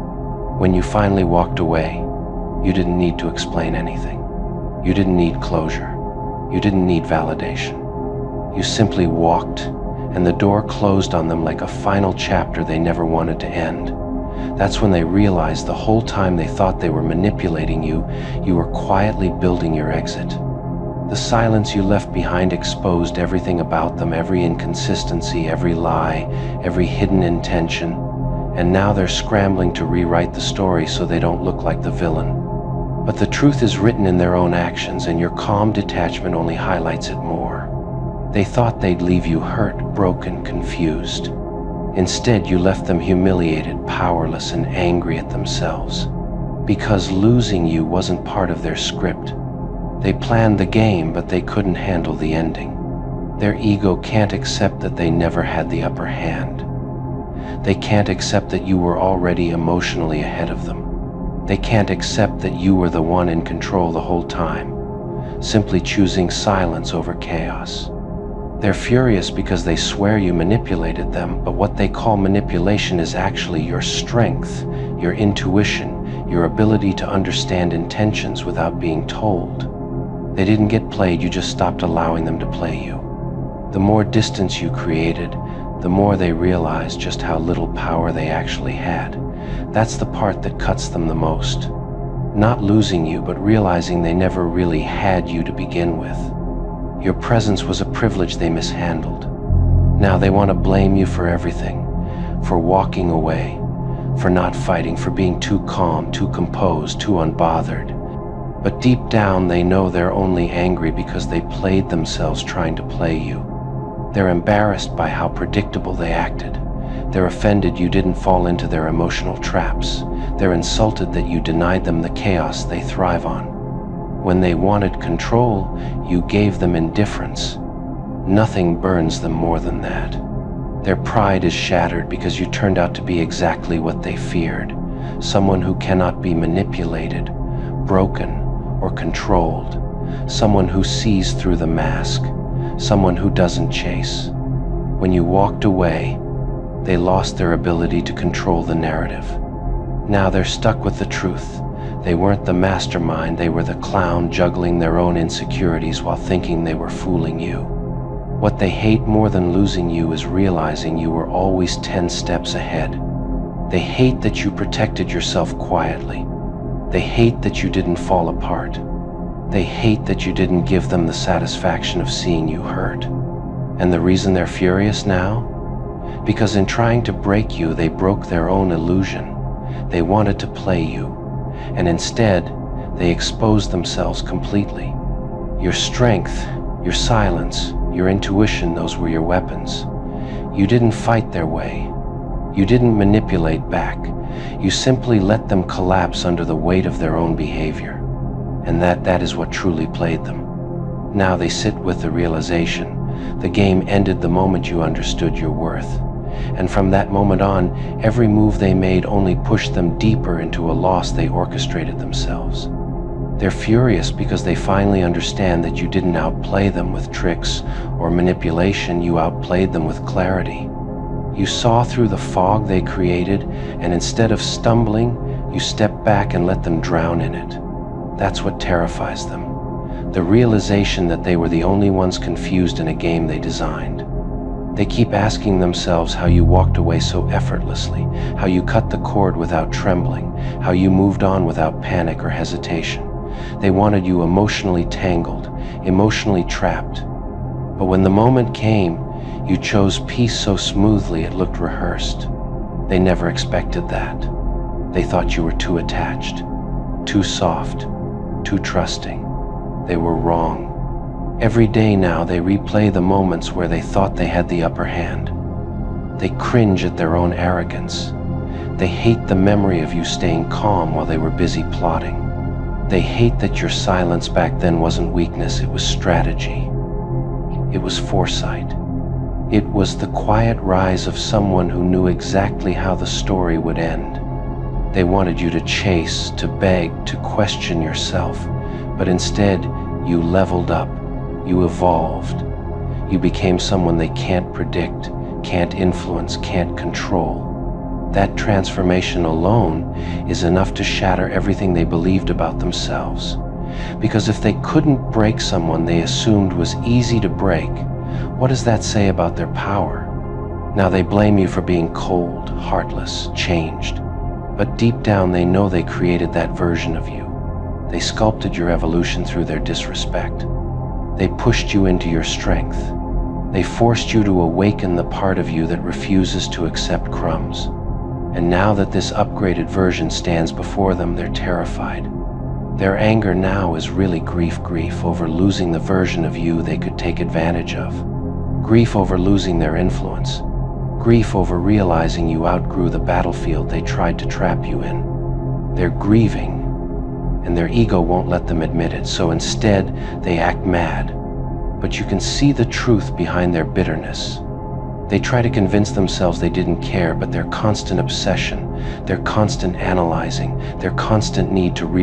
When you finally walked away, you didn't need to explain anything. You didn't need closure. You didn't need validation. You simply walked, and the door closed on them like a final chapter they never wanted to end. That's when they realized the whole time they thought they were manipulating you, you were quietly building your exit. The silence you left behind exposed everything about them, every inconsistency, every lie, every hidden intention. And now they're scrambling to rewrite the story so they don't look like the villain. But the truth is written in their own actions, and your calm detachment only highlights it more. They thought they'd leave you hurt, broken, confused. Instead, you left them humiliated, powerless, and angry at themselves. Because losing you wasn't part of their script. They planned the game, but they couldn't handle the ending. Their ego can't accept that they never had the upper hand. They can't accept that you were already emotionally ahead of them. They can't accept that you were the one in control the whole time, simply choosing silence over chaos. They're furious because they swear you manipulated them, but what they call manipulation is actually your strength, your intuition, your ability to understand intentions without being told. They didn't get played, you just stopped allowing them to play you. The more distance you created, the more they realized just how little power they actually had. That's the part that cuts them the most. Not losing you, but realizing they never really had you to begin with. Your presence was a privilege they mishandled. Now they want to blame you for everything, for walking away, for not fighting, for being too calm, too composed, too unbothered. But deep down they know they're only angry because they played themselves trying to play you. They're embarrassed by how predictable they acted. They're offended you didn't fall into their emotional traps. They're insulted that you denied them the chaos they thrive on. When they wanted control, you gave them indifference. Nothing burns them more than that. Their pride is shattered because you turned out to be exactly what they feared. Someone who cannot be manipulated, broken, or controlled. Someone who sees through the mask. Someone who doesn't chase. When you walked away, they lost their ability to control the narrative. Now they're stuck with the truth. They weren't the mastermind, they were the clown juggling their own insecurities while thinking they were fooling you. What they hate more than losing you is realizing you were always 10 steps ahead. They hate that you protected yourself quietly. They hate that you didn't fall apart. They hate that you didn't give them the satisfaction of seeing you hurt. And the reason they're furious now? Because in trying to break you, they broke their own illusion. They wanted to play you. And instead, they exposed themselves completely. Your strength, your silence, your intuition, those were your weapons. You didn't fight their way. You didn't manipulate back. You simply let them collapse under the weight of their own behavior. And that is what truly played them. Now they sit with the realization. The game ended the moment you understood your worth. And from that moment on, every move they made only pushed them deeper into a loss they orchestrated themselves. They're furious because they finally understand that you didn't outplay them with tricks or manipulation, you outplayed them with clarity. You saw through the fog they created, and instead of stumbling, you stepped back and let them drown in it. That's what terrifies them. The realization that they were the only ones confused in a game they designed. They keep asking themselves how you walked away so effortlessly, how you cut the cord without trembling, how you moved on without panic or hesitation. They wanted you emotionally tangled, emotionally trapped. But when the moment came, you chose peace so smoothly it looked rehearsed. They never expected that. They thought you were too attached, too soft, too trusting. They were wrong. Every day now they replay the moments where they thought they had the upper hand. They cringe at their own arrogance. They hate the memory of you staying calm while they were busy plotting. They hate that your silence back then wasn't weakness, it was strategy. It was foresight. It was the quiet rise of someone who knew exactly how the story would end. They wanted you to chase, to beg, to question yourself, but instead you leveled up. You evolved. You became someone they can't predict, can't influence, can't control. That transformation alone is enough to shatter everything they believed about themselves. Because if they couldn't break someone they assumed was easy to break, what does that say about their power? Now they blame you for being cold, heartless, changed. But deep down they know they created that version of you. They sculpted your evolution through their disrespect. They pushed you into your strength. They forced you to awaken the part of you that refuses to accept crumbs. And now that this upgraded version stands before them, they're terrified. Their anger now is really grief over losing the version of you they could take advantage of. Grief over losing their influence. Grief over realizing you outgrew the battlefield they tried to trap you in. They're grieving, and their ego won't let them admit it, so instead they act mad. But you can see the truth behind their bitterness. They try to convince themselves they didn't care, but their constant obsession, their constant analyzing, their constant need to